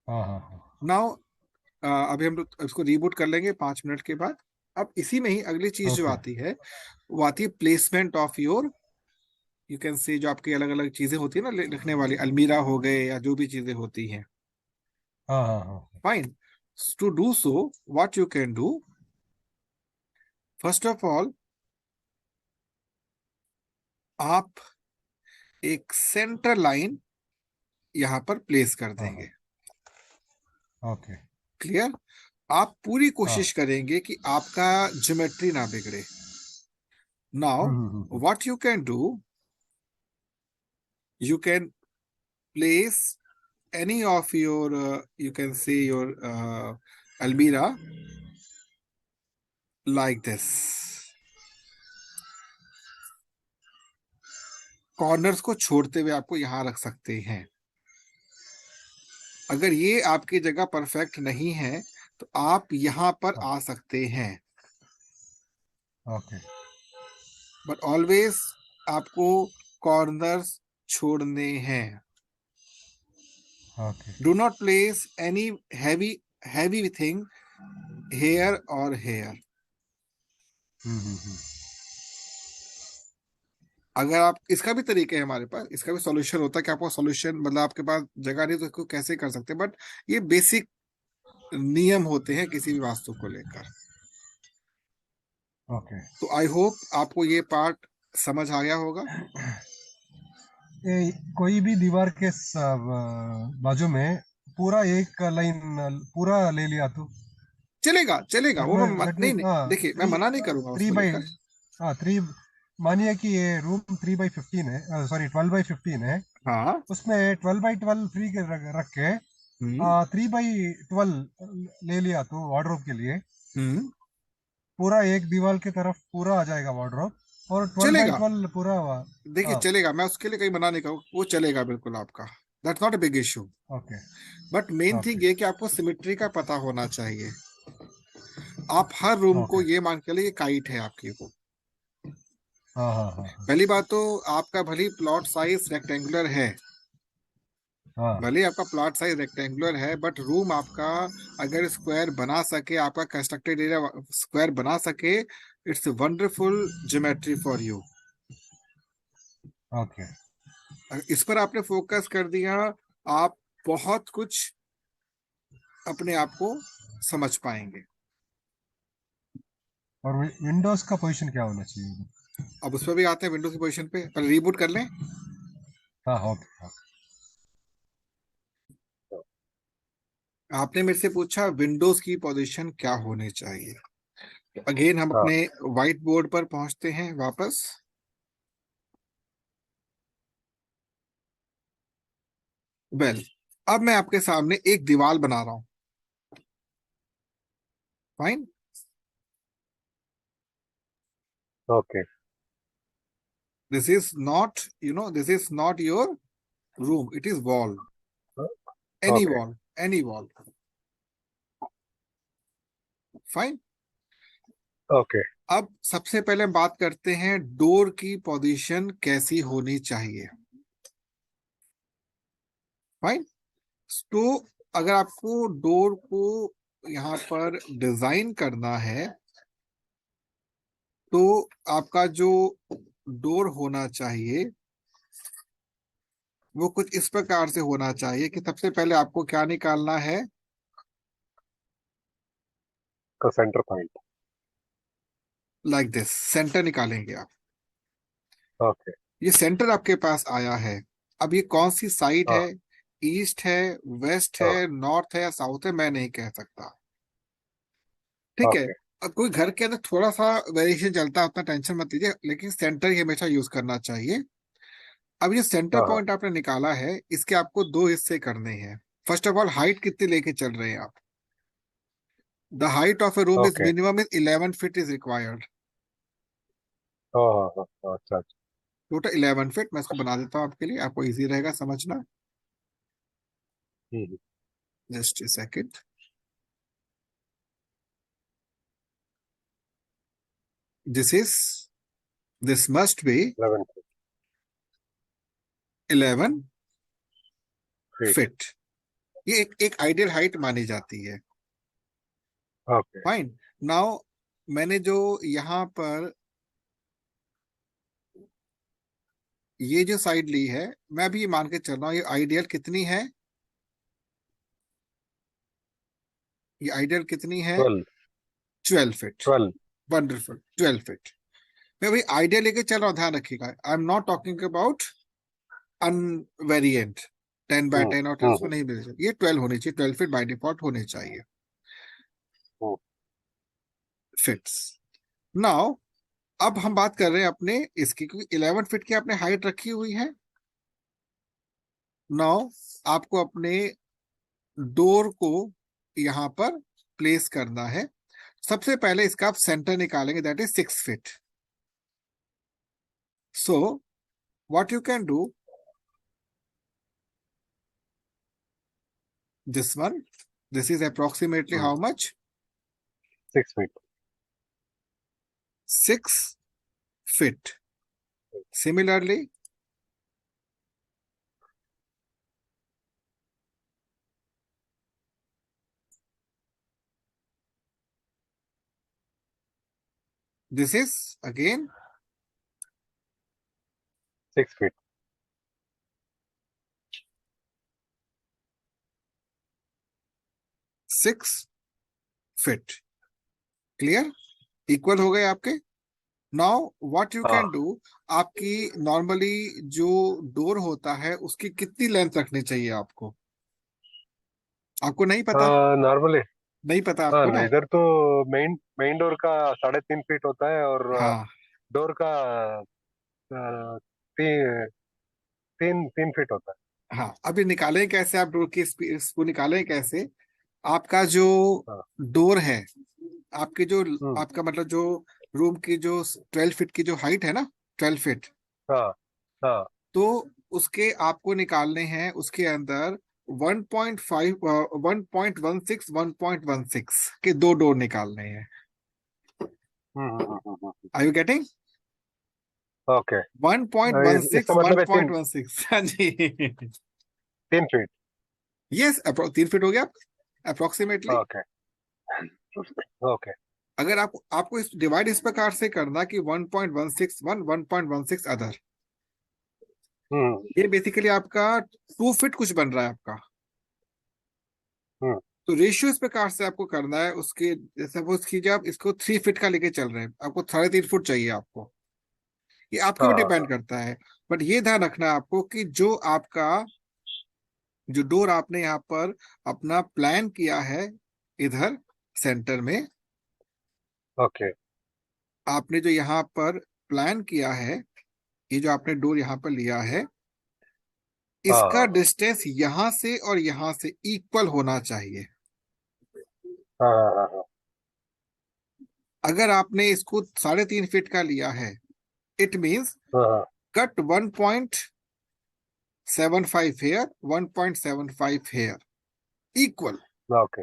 हाँ हाँ हाँ। नाउ अभी हम लोग इसको रीबूट कर लेंगे 5 मिनट के बाद। अब इसी में ही अगली चीज जो ओके। आती है, वो आती है placement of your, you can say, जो आपकी अलग अलग चीजें होती है ना रखने वाली, अलमीरा हो गए या जो भी चीजें होती हैं। हाँ हाँ हाँ। Fine, to do so what you can do, first of all आप एक सेंटर लाइन यहाँ पर प्लेस कर हाँ देंगे। हाँ। ओके। क्लियर? आप पूरी हाँ। कोशिश करेंगे कि आपका ज्योमेट्री ना बिगड़े। Now what you can do, you can place any of your you can say your almirah like this, corners को छोड़ते हुए आपको यहां रख सकते हैं। अगर ये आपकी जगह परफेक्ट नहीं है तो आप यहां पर आ सकते हैं, ओके बट ऑलवेज आपको कॉर्नर्स छोड़ने हैं। Okay. Do not place any heavy heavy thing here और हेयर। हम्म। अगर आप, इसका भी तरीका है हमारे पास, इसका भी सॉल्यूशन होता है कि आपको सॉल्यूशन, मतलब आपके पास जगह नहीं तो इसको कैसे कर सकते हैं, बट ये बेसिक नियम होते हैं किसी भी वास्तु को लेकर। ओके। तो आई होप आपको ये पार्ट समझ आ गया होगा। कोई भी दीवार के बाजू में पूरा एक लाइन पूरा ले लिया तो चलेगा चलेगा, वो मैं दैट नहीं मीन्स नहीं, हाँ देखिए मैं थ्री मना नहीं करूंगा थ्री उसको बाई लेकर। हाँ थ्री मानिए कि ये रूम 3/15 है, सॉरी 12/15 है। हाँ। उसमें 12/12 फ्री के रख के हम्म। 3/12 ले लिया तो वार्डरोब के लिए हम्म। पूरा एक दीवार की तरफ पूरा आ जाएगा वार्डरोब, और ट्वेल्व बाई चलेगा। ट्वेल्व पूरा देखिए, हाँ। चलेगा, मैं उसके लिए कहीं मना नहीं करूँ, वो चलेगा बिल्कुल आपका। That's not a big issue. Okay. But main okay. Thing ये कि आपको सिमेट्री का पता होना चाहिए। आप हर रूम को ओके। ये मान के लिए काइट है आपकी वो। हाँ हाँ हाँ हाँ। पहली बात तो, आपका भले प्लॉट साइज रेक्टेंगुलर है, हाँ। भले आपका प्लॉट साइज रेक्टेंगुलर है, बट रूम आपका अगर स्क्वायर बना सके, आपका कंस्ट्रक्टेड एरिया स्क्वायर बना सके, it's wonderful geometry for you. Okay. इस पर आपने फोकस कर दिया, आप बहुत कुछ अपने आप को समझ पाएंगे। और विंडोज का पोजीशन क्या होना चाहिए? अब उस पर भी आते हैं, विंडोज की पोजीशन पे पहले रीबूट कर लें। हाँ ओके। आपने मेरे से पूछा विंडोज की पोजीशन क्या होनी चाहिए। तो अगेन हम हाँ। अपने व्हाइट बोर्ड पर पहुंचते हैं वापस। वेल, अब मैं आपके सामने एक दीवार बना रहा हूं। Fine. Okay. This is not, this is not your room, it is wall. Any okay. Wall, any wall. Fine. Okay. अब सबसे पहले हम बात करते हैं डोर की पोजीशन कैसी होनी चाहिए। फाइन। तो अगर आपको डोर को यहाँ पर डिजाइन करना है, तो आपका जो डोर होना चाहिए वो कुछ इस प्रकार से होना चाहिए कि सबसे पहले आपको क्या निकालना है। का centre point. Like this centre निकालेंगे आप। ओके। ये सेंटर आपके पास आया है। अब ये कौन सी साइड है, हाँ। ईस्ट है, वेस्ट है, हाँ। नॉर्थ है या साउथ है, मैं नहीं कह सकता। ठीक है। ओके। अब कोई घर के अंदर थोड़ा सा वेरिएशन चलता है, उतना टेंशन मत लीजिए, लेकिन सेंटर ही हमेशा यूज करना चाहिए। अब ये सेंटर हाँ हाँ। पॉइंट आपने निकाला है, इसके आपको दो हिस्से करने हैं। फर्स्ट ऑफ ऑल, हाइट कितनी लेके चल रहे हैं आप। The height of A room is okay. Minimum is 11 feet is required. हाँ हाँ हाँ हाँ, अच्छा अच्छा। टोटल 11 फीट, मैं इसको बना देता हूँ आपके लिए, आपको इजी रहेगा समझना। Hmm. Just a second. This is, this must be 11 feet. 11 feet. Fit. ये एक आइडियल हाइट मानी जाती है। ओके। फाइन। नाउ, मैंने जो यहाँ पर ये जो साइड ली है, मैं भी ये मान के चल रहा हूँ, ये आइडियल कितनी है, ये आइडियल कितनी है, 12। 12 फीट। 12। Wonderful, 12 feet. मैं भाई आइडिया लेके चल रहा हूँ, ध्यान रखिएगा, I am not talking about invariant 10 by 10 और 10, उसमें हम्म। नहीं मिल सकती, ये 12 होनी चाहिए, 12 फीट बाई डिफॉल्ट होने चाहिए। हम्म। फिट्स। नाउ, अब हम बात कर रहे हैं अपने इसकी, क्योंकि 11 फीट की आपने हाइट रखी हुई है। नाउ, आपको अपने डोर को यहाँ पर प्लेस करना है। सबसे पहले इसका आप सेंटर निकालेंगे, that is 6 feet. So what you can do, this one, this is approximately hmm. how much, 6 feet. 6 feet. Similarly, this is again 6 feet. 6 feet. Clear, equal हो गए आपके। नाउ व्हाट यू हाँ। कैन डू, आपकी नॉर्मली जो डोर होता है उसकी कितनी लेंथ रखनी चाहिए आपको, आपको नहीं पता, नॉर्मली। नहीं पता हाँ आपको ना, ना। इधर तो मेन मेन डोर का 3.5 फीट होता है, और हाँ, डोर का तीन तीन 3 फीट होता हाँ, अभी निकालें कैसे आप डोर की इसको निकालें कैसे? आपका जो है। हाँ। डोर है, आपके जो हम्म। आपका मतलब जो रूम की जो 12 फीट की जो हाइट है ना, 12 फीट, हाँ। हाँ। तो उसके आपको निकालने हैं उसके अंदर 1.5, 1.16, 1.16 के दो डोर निकालने हैं। Are you getting? ओके। 1.16, इसका मतलब है तीन 1.16, हाँ जी। 3 फीट। यस, 3 फीट हो गया अप्रोक्सीमेटली। ओके। ओके। अगर आप आपको इस डिवाइड इस प्रकार से करना कि 1.161, 1.16 अदर, हम्म। ये बेसिकली आपका 2 फीट कुछ बन रहा है आपका। हम्म। तो रेशियो इस प्रकार से आपको करना है उसके। सपोज कीजिए आप इसको 3 फीट का लेके चल रहे हैं, आपको 3.5 फुट चाहिए आपको, ये आपके हाँ। ऊपर हाँ। डिपेंड हाँ। करता है। बट ये ध्यान रखना है आपको कि जो आपका जो डोर आपने यहाँ पर अपना प्लान किया है इधर सेंटर में, ओके। आपने जो यहाँ पर प्लान किया है, ये जो आपने डोर यहाँ पर लिया है, हाँ। इसका हाँ। डिस्टेंस यहाँ से और यहाँ से इक्वल होना चाहिए। हाँ। हाँ। हाँ। अगर आपने इसको 3.5 फीट का लिया है, इट मीन्स हाँ। हाँ। Cut 1.75 here, 1.75 here equal. Okay.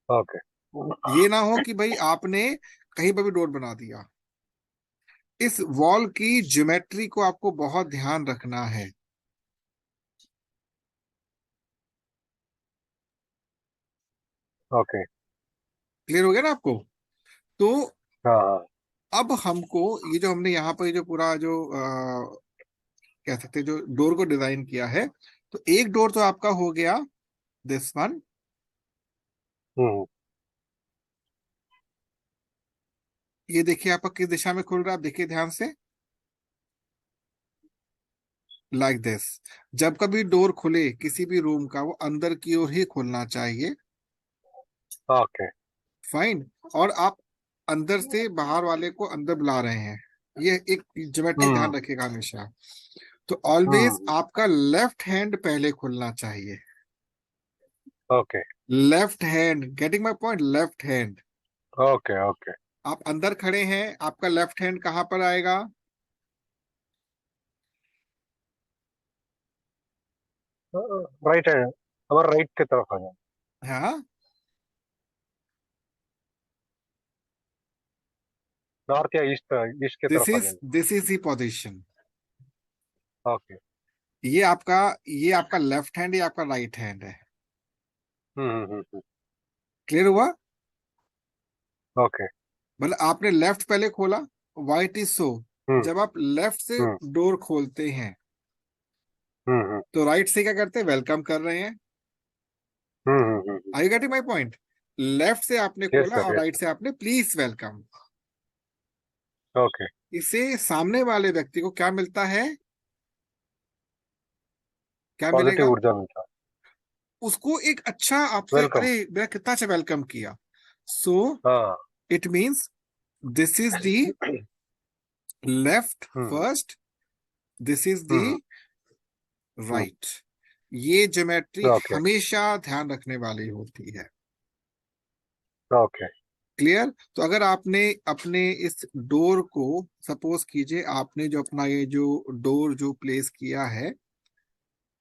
Okay. ये ना हो कि भाई आपने कहीं पर भी डोर बना दिया। इस वॉल की ज्योमेट्री को आपको बहुत ध्यान रखना है। ओके। क्लियर हो गया ना आपको? तो हाँ। हाँ। अब हमको ये जो हमने यहाँ पर ये जो पूरा जो कह सकते हैं जो डोर को डिजाइन किया है, तो एक डोर तो आपका हो गया, दिस वन। हम्म। ये देखिए आपका किस दिशा में खुल रहा है, आप देखिए ध्यान से, लाइक दिस। जब कभी डोर खुले किसी भी रूम का, वो अंदर की ओर ही खुलना चाहिए। ओके। फाइन। और आप अंदर से बाहर वाले को अंदर बुला रहे हैं, ये एक ज्योमेट्रिक ध्यान हम्म। रखिएगा हमेशा। तो ऑलवेज हम्म। आपका लेफ्ट हैंड पहले खुलना चाहिए। Okay. Left hand, getting my point, left hand. Okay. Okay. आप अंदर खड़े हैं, आपका लेफ्ट हैंड कहां पर आएगा? राइट है, हमारा राइट की तरफ आ जाए। हाँ, नॉर्थ या ईस्ट, ईस्ट की दिस तरफ आ इज जाए। This is the position. Okay. ये आपका ये आपका लेफ्ट हैंड, ये आपका राइट हैंड है। हम्म। क्लियर हुआ? ओके। मतलब आपने लेफ्ट पहले खोला, वाइट इज सो। हम्म। जब आप लेफ्ट से हम्म। डोर खोलते हैं, हम्म। तो राइट से क्या करते हैं? वेलकम कर रहे हैं। Hmm. I getting my point? Left से आपने यस खोला सर, और यस राइट से आपने प्लीज वेलकम। सर। ओके। इससे सामने वाले व्यक्ति को क्या मिलता है? क्या पॉजिटिव मिलेगा? ऊर्जा मिलता उसको एक अच्छा है। आपसे, वेलकम। अरे मेरा कितना अच्छा वेलकम किया। सो हाँ। It means this is the left hmm. First, this is the hmm. Hmm. Right. ये ज्योमेट्री ओके। हमेशा ध्यान रखने वाली होती है। ओके। क्लियर? तो अगर आपने अपने इस डोर को, सपोज कीजिए आपने जो अपना ये जो डोर जो प्लेस किया है,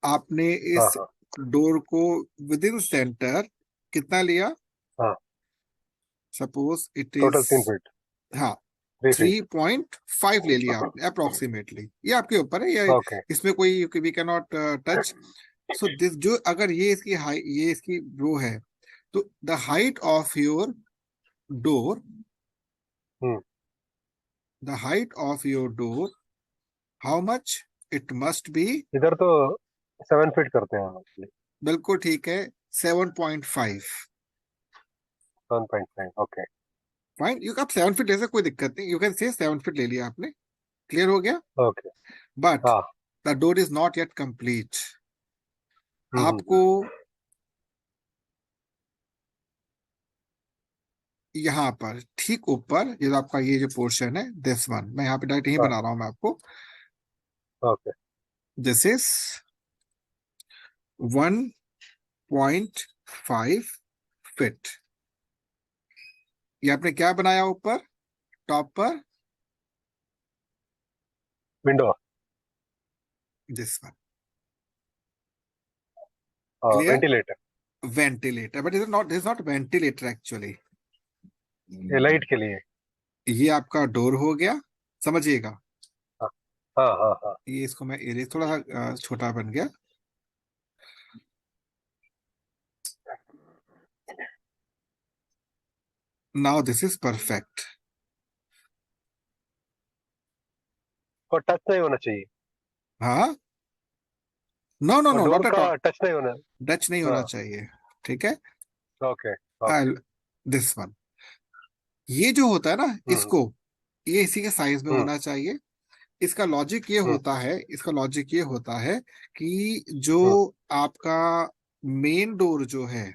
आपने हाँ। इस हाँ। डोर को विद इन सेंटर कितना लिया? हाँ। Suppose it is, total 3 feet. हाँ, 3 फीट। 3.5 ले लिया आपने अप्रोक्सीमेटली। ये आपके ऊपर है, ये ओके। इसमें कोई we can not touch. So this जो, अगर ये इसकी हाई, ये इसकी रो है, तो the height of your door, hmm. The height of your door, how much it must be? इधर तो 7 फीट करते हैं हम। बिल्कुल ठीक है, 7.5। 7.5। ओके। फाइन, यू आप 7 फीट ले सकते, कोई दिक्कत नहीं, यू कैन से 7 फीट ले लिया आपने। क्लियर हो गया? ओके। बट हाँ। The door is not yet complete. Hmm. आपको यहाँ पर ठीक ऊपर, ये जो आपका ये जो पोर्शन है, दिस वन, मैं यहाँ पे डायरेक्ट नहीं हाँ। बना रहा हूँ मैं आपको। ओके। This is 1.5 feet. ये आपने क्या बनाया ऊपर टॉप पर? Window. This one. Clear? Ventilator. Ventilator, but is not ventilator actually. ये लाइट के लिए। ये आपका डोर हो गया, समझिएगा। हाँ हाँ हाँ हाँ। ये इसको मैं एरिया थोड़ा सा छोटा बन गया। Now this is perfect. और टच नहीं होना चाहिए। हाँ, नो नो और नो, डोर नॉट एट का ऑल। टच नहीं होना। टच नहीं होना हाँ। चाहिए। ठीक है। Okay okay. दिस वन, ये जो होता है ना हम्म इसको, ये इसी के साइज में हम्म होना चाहिए। इसका लॉजिक ये हम्म होता है, इसका लॉजिक ये होता है कि जो हम्म आपका मेन डोर जो है,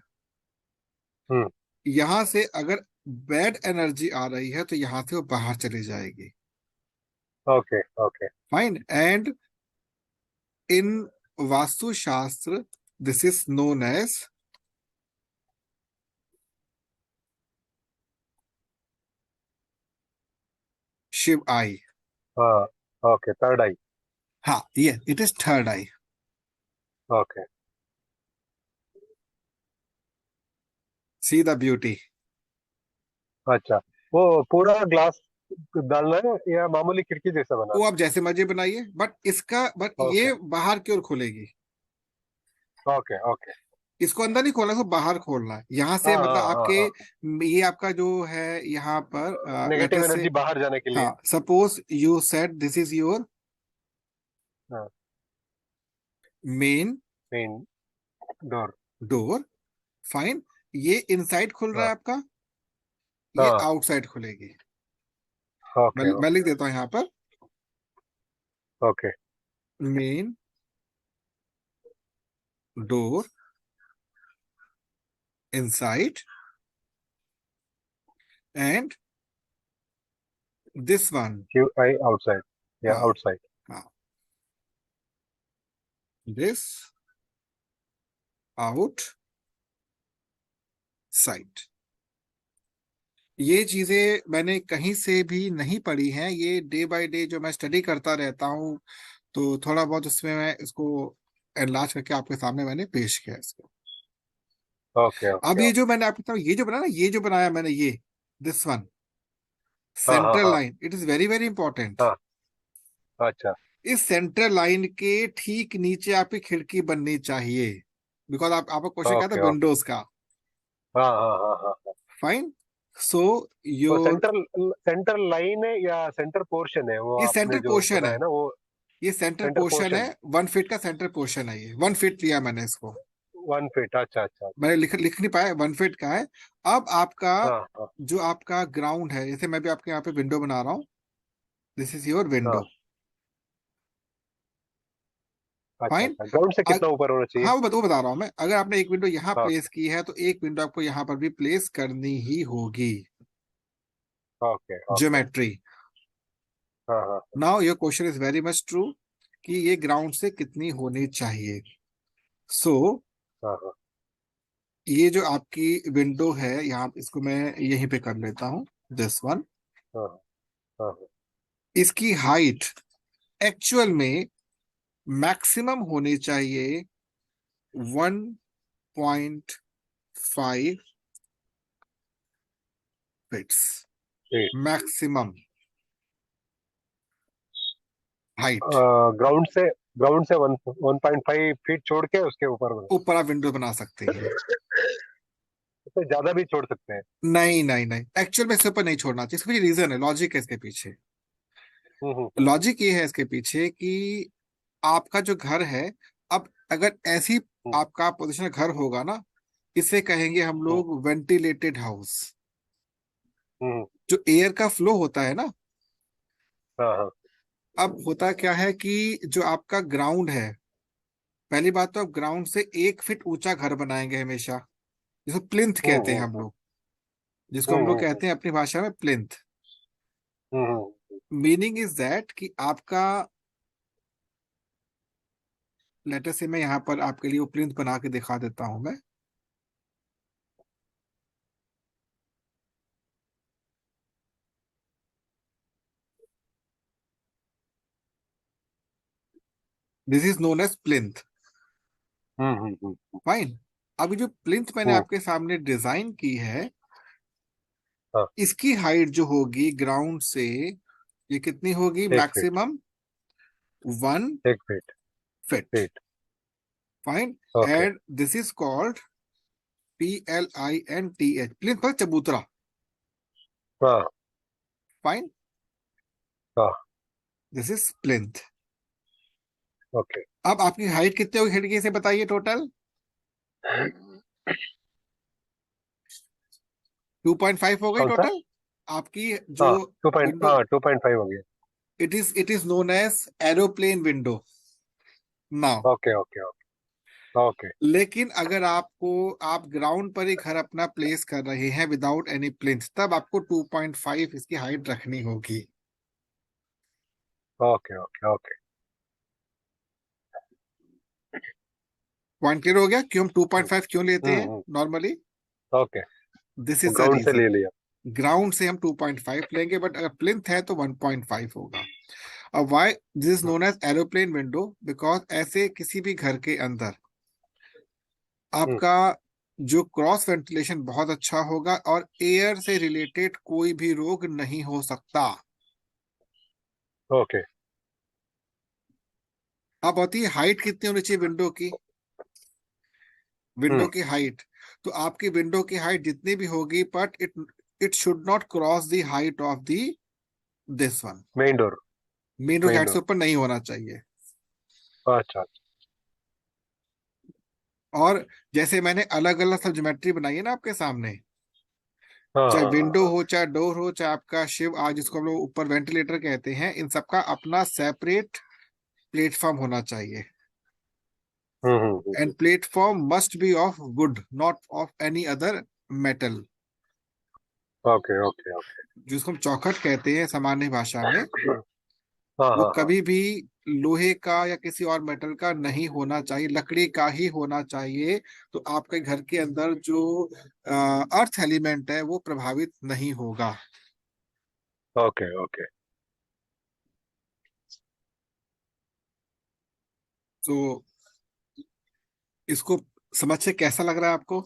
हम्म। यहां से अगर बैड एनर्जी आ रही है तो यहां से वो बाहर चली जाएगी। Okay okay. Fine. And in Vastushastra this is known as Shiv eye. हाँ। Okay, third eye. हाँ, ये it is third eye. Okay. See the beauty. अच्छा, वो पूरा ग्लास डालना है या मामूली खिड़की जैसा वो बनाना आप जैसे मर्जी बनाइए, बट है? ओके ये बाहर की ओर खुलेगी। Okay okay. इसको अंदर नहीं खोलना, इसको बाहर खोलना है यहाँ हाँ से, मतलब हाँ हाँ आपके हाँ। ये आपका जो है यहाँ पर लेट नेगेटिव अस से। एनर्जी बाहर जाने के लिए। हाँ, suppose you said this is your हाँ। Main main door. Door. Fine. ये इनसाइड खुल रहा है हाँ आपका, ये हाँ। आउटसाइड खुलेगी। ओके मैं ओके लिख देता हूँ यहाँ पर, okay main door inside and this one. Q I outside या हाँ आउटसाइड। हाँ, दिस आउटसाइड। ये चीजें मैंने कहीं से भी नहीं पढ़ी हैं, ये डे बाय डे जो मैं स्टडी करता रहता हूँ, तो थोड़ा बहुत उसमें मैं इसको एनलार्ज करके आपके सामने मैंने पेश किया इसको। ओके अब ओके ये जो ओके। मैंने आपको बताया, ये जो बनाया ना, ये जो बनाया मैंने, ये दिस वन हाँ हाँ सेंट्रल हाँ line, it is very very important. हाँ। अच्छा। इस सेंट्रल लाइन के ठीक नीचे आपकी खिड़की बननी चाहिए, बिकॉज आपका क्वेश्चन क्या था ओके ओके। विंडोज का। हाँ हाँ हाँ हाँ हाँ। फाइन। सो वो योर, सेंटर सेंटर लाइन है या सेंटर पोर्शन है वो ये आपने सेंटर जो पोर्शन है, बनाया ना वो? ये सेंटर सेंटर पोर्शन है। पोर्शन। 1 फीट का सेंटर पोर्शन है, ये 1 फीट लिया मैंने इसको। 1 फीट। अच्छा अच्छा अच्छा। मैंने लिख नहीं पाया, 1 फीट का है। अब आपका हाँ हाँ जो आपका ग्राउंड है, जैसे मैं भी आपके यहाँ पे विंडो बना रहा हूँ, दिस इज योर हाँ। विंडो। अच्छा फाइन। अच्छा, ग्राउंड से कितना ऊपर होना चाहिए? हाँ, वो बता रहा हूँ मैं। अगर आपने एक विंडो यहाँ हाँ। प्लेस की है तो एक विंडो आपको यहाँ पर भी प्लेस करनी ही होगी। Okay okay. ज्योमेट्री। हाँ हाँ now your question is very much true कि ये ग्राउंड से कितनी होनी चाहिए। सो हाँ हाँ ये जो आपकी विंडो है यहाँ, इसको मैं यहीं पे कर लेता हूँ, दिस वन। हाँ हाँ हाँ। इसकी हाइट एक्चुअल में मैक्सिमम होनी चाहिए 1.5 फीट्स, ठीक। Maximum height. ग्राउंड से 1.5 फीट छोड़ के उसके ऊपर बना। ऊपर आप विंडो बना सकते हैं। उससे ज्यादा भी छोड़ सकते हैं? नहीं नहीं नहीं, एक्चुअल में इसके ऊपर नहीं छोड़ना चाहिए। इसके पीछे रीजन है, लॉजिक है इसके पीछे। हम्म। लॉजिक ये है इसके पीछे कि आपका जो घर है, अब अगर ऐसी हम्म आपका पोजिशन घर होगा ना, इसे कहेंगे हम हम्म लोग वेंटिलेटेड हाउस। हम्म। जो एयर का फ्लो होता है ना, हाँ हाँ। अब होता क्या है कि जो आपका ग्राउंड है, पहली बात तो आप ग्राउंड से 1 फीट ऊंचा घर बनाएंगे हमेशा, जिसको प्लिंथ हम्म कहते हैं हम्म हम हम्म लोग, जिसको हम लोग हम्म कहते हैं अपनी भाषा में plinth. Hmm hmm meaning is that कि आपका लेटर से मैं यहाँ पर आपके लिए वो प्लिंथ बना के दिखा देता हूं मैं। This is known as plinth. Hmm. Fine. अभी जो प्लिंथ मैंने हम्म, आपके सामने डिजाइन की है, हाँ। इसकी हाइट जो होगी ग्राउंड से, ये कितनी होगी? 1 feet. Maximum 1 1 feet. Fit. Feet. Fine. Okay. And this is called PLINTH, plinth पर चबूतरा। हाँ। फाइन। हाँ। This is plinth. ओके। अब आपकी हाइट कितनी होगी खिड़की से बताइए टोटल? 2.5 हो गई कौन सा? टोटल आपकी जो हाँ, 2 पॉइंट, विंडो। हाँ 2.5 हो गया। It is known as aeroplane window now. Okay okay okay. Okay. लेकिन अगर आप ग्राउंड पर ही घर अपना प्लेस कर रहे हैं विदाउट एनी प्लिंथ, तब आपको 2.5 इसकी हाइट रखनी होगी। Okay okay okay. Point clear हो गया क्यों हम 2.5 क्यों लेते हैं hmm. Normally? Okay. This is the ground से रीजन। ले लिया। ग्राउंड से हम 2.5 लेंगे, बट अगर प्लिंथ है तो 1.5 होगा। अब why this is known as aeroplane window? Because ऐसे किसी भी घर के अंदर हम्म। आपका जो क्रॉस वेंटिलेशन बहुत अच्छा होगा और एयर से रिलेटेड कोई भी रोग नहीं हो सकता। ओके। अब होती है हाइट कितनी होनी चाहिए विंडो की? विंडो हम्म। की हाइट, तो आपकी विंडो की हाइट जितनी भी होगी, but it should not cross the height of the this one. Main door. Main road main height से डोर। ऊपर नहीं होना चाहिए। अच्छा अच्छा। और जैसे मैंने अलग अलग सब ज्योमेट्री बनाई है ना आपके सामने, हाँ चाहे हाँ हाँ विंडो हाँ। हो, चाहे डोर हो, चाहे आपका शिव आज जिसको हम लोग ऊपर वेंटिलेटर कहते हैं, इन सबका अपना सेपरेट प्लेटफॉर्म होना चाहिए। And hmm. Platform must be of would, not of any other metal. Okay okay okay. जिसको हम चौखट कहते हैं सामान्य भाषा में, हाँ वो हाँ हाँ। कभी भी लोहे का या किसी और मेटल का नहीं होना चाहिए, लकड़ी का ही होना चाहिए। तो आपके घर के अंदर जो अर्थ एलिमेंट है वो प्रभावित नहीं होगा। Okay okay. तो इसको समझ से कैसा लग रहा है आपको?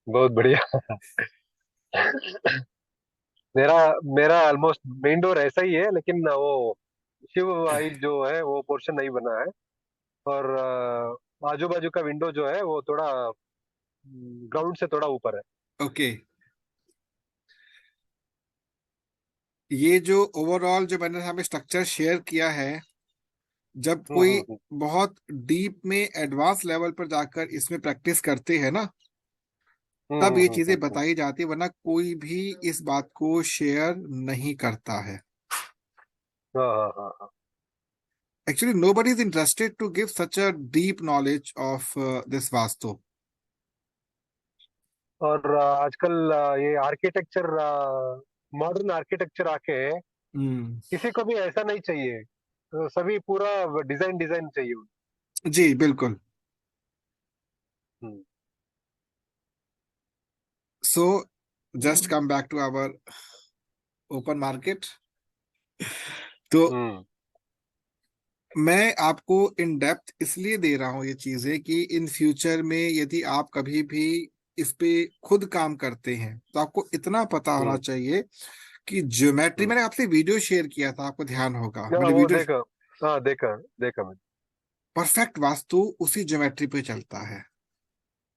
बहुत बढ़िया। मेरा मेरा ऑलमोस्ट मेन डोर ऐसा ही है, लेकिन वो शिव वाइज जो है वो पोर्शन नहीं बना है। और आजू बाजू का विंडो जो है वो थोड़ा ग्राउंड से थोड़ा ऊपर है। ओके। ये जो ओवरऑल जो मैंने हमें स्ट्रक्चर शेयर किया है, जब हम्म कोई हम्म हम्म बहुत डीप में एडवांस लेवल पर जाकर इसमें प्रैक्टिस करते हैं ना, तब ये चीजें हम्म। बताई जाती है, वरना कोई भी इस बात को शेयर नहीं करता है। हाँ हाँ हाँ हाँ। Actually, nobody is interested to give such a deep knowledge of this Vastu. और आजकल ये आर्किटेक्चर, मॉडर्न आर्किटेक्चर आके हम्म। किसी को भी ऐसा नहीं चाहिए। तो सभी पूरा डिजाइन डिजाइन चाहिए उन्हें। जी बिल्कुल। हम्म So, just come back to our open market. तो हम्म मैं आपको इन डेप्थ इसलिए दे रहा हूँ ये चीजें कि इन फ्यूचर में यदि आप कभी भी इस पे खुद काम करते हैं तो आपको इतना पता होना हम्म चाहिए कि ज्योमेट्री, हम्म। मैंने आपसे वीडियो शेयर किया था, आपको ध्यान होगा, हाँ, मैंने वो वीडियो। देखा। हाँ, देखा देखा मैंने। परफेक्ट वास्तु उसी ज्योमेट्री पे चलता है।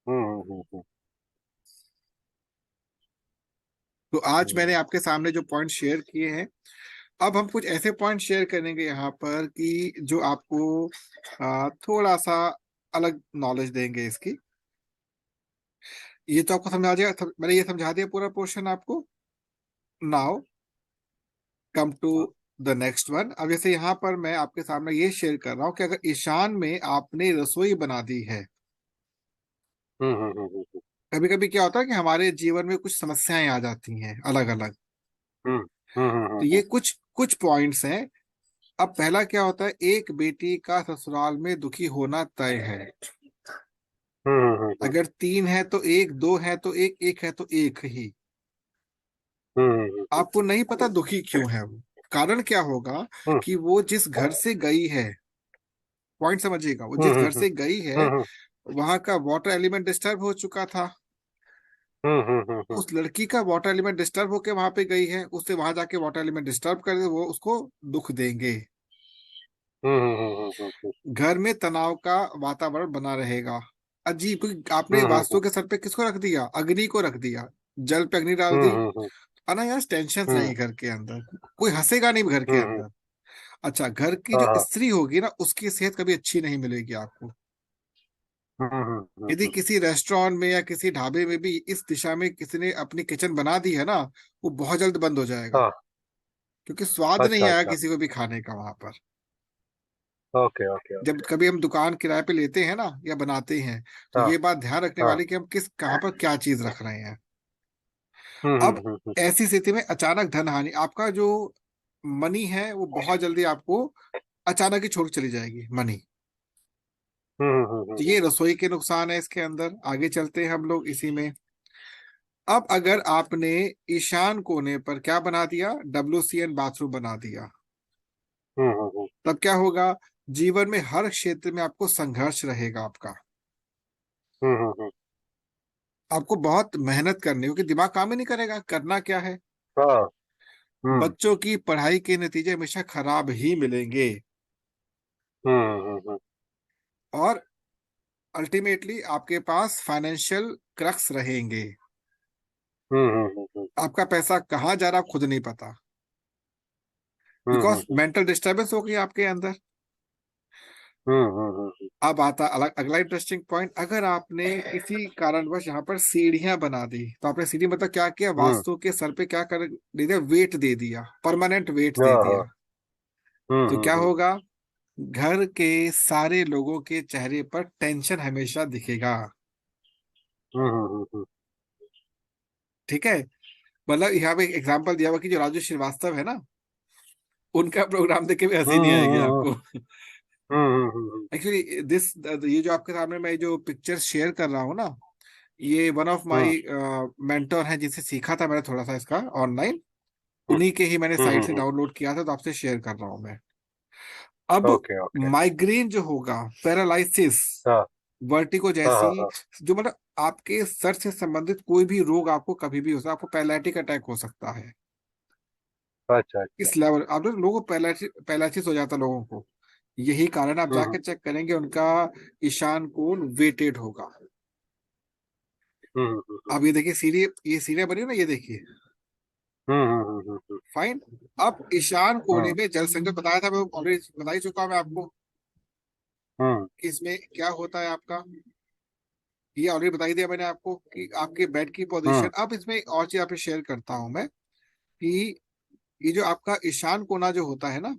हम्म। तो आज मैंने हम्म। आपके सामने जो पॉइंट शेयर किए हैं, अब हम कुछ ऐसे पॉइंट शेयर करेंगे यहाँ पर कि जो आपको थोड़ा सा अलग नॉलेज देंगे इसकी। ये तो आपको समझा दिया, मैंने ये समझा दिया पूरा पोर्शन आपको। नाउ कम टू हाँ। The next one. अब जैसे यहाँ पर मैं आपके सामने ये शेयर कर रहा हूँ कि अगर ईशान में आपने रसोई बना दी है, हम्म। कभी कभी क्या होता है कि हमारे जीवन में कुछ समस्याएं आ जाती हैं अलग अलग। हम्म हम्म हम्म तो हम्म ये कुछ कुछ पॉइंट्स हैं अब पहला क्या होता है, एक बेटी का ससुराल में दुखी होना तय है। हम्म अगर तीन है तो एक, दो है तो एक, एक है तो एक ही। हम्म आपको नहीं पता दुखी क्यों है वो, कारण क्या होगा, हम्म कि वो जिस घर से गई है, पॉइंट समझिएगा, वो जिस घर हम्म से गई है हम्म वहां का वाटर एलिमेंट डिस्टर्ब हो चुका था। हम्म उस लड़की का वाटर एलिमेंट डिस्टर्ब होके वहां पे गई है, उससे वहां जाके वाटर एलिमेंट डिस्टर्ब कर दे, वो उसको दुख देंगे। घर में तनाव का वातावरण बना रहेगा। अजीब, क्योंकि आपने वास्तु के सर पे किसको रख दिया, अग्नि को रख दिया, जल पे अग्नि डाल दी। अनायास टेंशन रहेगी घर के अंदर, कोई हंसेगा नहीं घर के अंदर। अच्छा, घर की हाँ जो हाँ स्त्री होगी ना, उसकी सेहत कभी अच्छी नहीं मिलेगी आपको। यदि किसी रेस्टोरेंट में या किसी ढाबे में भी इस दिशा में किसी ने अपनी किचन बना दी है ना, वो बहुत जल्द बंद हो जाएगा, हाँ। क्योंकि स्वाद नहीं अच्छा आएगा अच्छा। किसी को भी खाने का वहां पर। ओके ओके जब ओके। कभी हम दुकान किराए पे लेते हैं ना या बनाते हैं, तो हाँ ये बात ध्यान रखने हाँ। वाली कि हम किस कहाँ पर क्या चीज रख रहे हैं। अब ऐसी स्थिति में अचानक धन हानि, आपका जो मनी है वो बहुत जल्दी आपको अचानक ही छोड़ चली जाएगी मनी। तो ये रसोई के नुकसान है इसके अंदर। आगे चलते हैं हम लोग इसी में। अब अगर आपने ईशान कोने पर क्या बना दिया, WCN बाथरूम बना दिया, तब क्या होगा, जीवन में हर क्षेत्र में आपको संघर्ष रहेगा आपका। आपको बहुत मेहनत करनी होगी, दिमाग काम ही नहीं करेगा, करना क्या है। हाँ। हम्म बच्चों की पढ़ाई के नतीजे हमेशा खराब ही मिलेंगे, हम्म और अल्टीमेटली आपके पास फाइनेंशियल क्रक्स रहेंगे। हम्म आपका पैसा कहाँ जा रहा है, खुद नहीं पता, बिकॉज मेंटल डिस्टर्बेंस हो गई आपके अंदर। अब आता अलग अगला इंटरेस्टिंग पॉइंट, अगर आपने किसी कारणवश यहाँ पर सीढ़ियां बना दी, तो आपने सीढ़ी मतलब क्या किया, वास्तु के सर पे क्या कर दे दिया, वेट दे दिया, परमानेंट वेट दे हाँ हाँ। दिया। तो क्या होगा, घर के सारे लोगों के चेहरे पर टेंशन हमेशा दिखेगा। ठीक है, मतलब यहाँ पे एक एग्जांपल दिया हुआ कि जो राजू श्रीवास्तव है ना, उनका प्रोग्राम देख के भी हंसी नहीं आएगी आपको। एक्चुअली दिस, ये जो आपके सामने मैं जो पिक्चर शेयर कर रहा हूँ ना, ये वन ऑफ माय मेंटर हैं जिनसे सीखा था मैंने थोड़ा सा इसका ऑनलाइन, उन्हीं के ही मैंने साइट से डाउनलोड किया था, तो आपसे शेयर कर रहा हूँ मैं। अब ओके ओके। माइग्रेन जो होगा, पैरालिसिस, हाँ वर्टिको हाँ जैसी, हाँ हाँ। जो मतलब आपके सर से संबंधित कोई भी रोग आपको कभी भी हो सकता है, आपको पैरालिटिक अटैक हो सकता है। अच्छा अच्छा। इस लेवल आप लोगों को पैरालिसिस हो जाता है लोगों को। यही कारण, आप हम्म जाकर चेक करेंगे उनका ईशान कोण वेटेड होगा। अब ये देखिए सीढ़ी, ये सीढ़ियां बनी है ना, ये देखिए, फाइन। अब ईशान कोने हाँ। में जल संकट बताया था, मैं ऑलरेडी बता ही चुका हूं मैं आपको हम्म कि इसमें क्या होता है आपका। ये ऑलरेडी बता ही दिया मैंने आपको कि आपके बेड की हम्म पोजीशन। अब इसमें एक और चीज आपसे शेयर करता हूं मैं, कि ये जो आपका ईशान कोना जो होता है ना,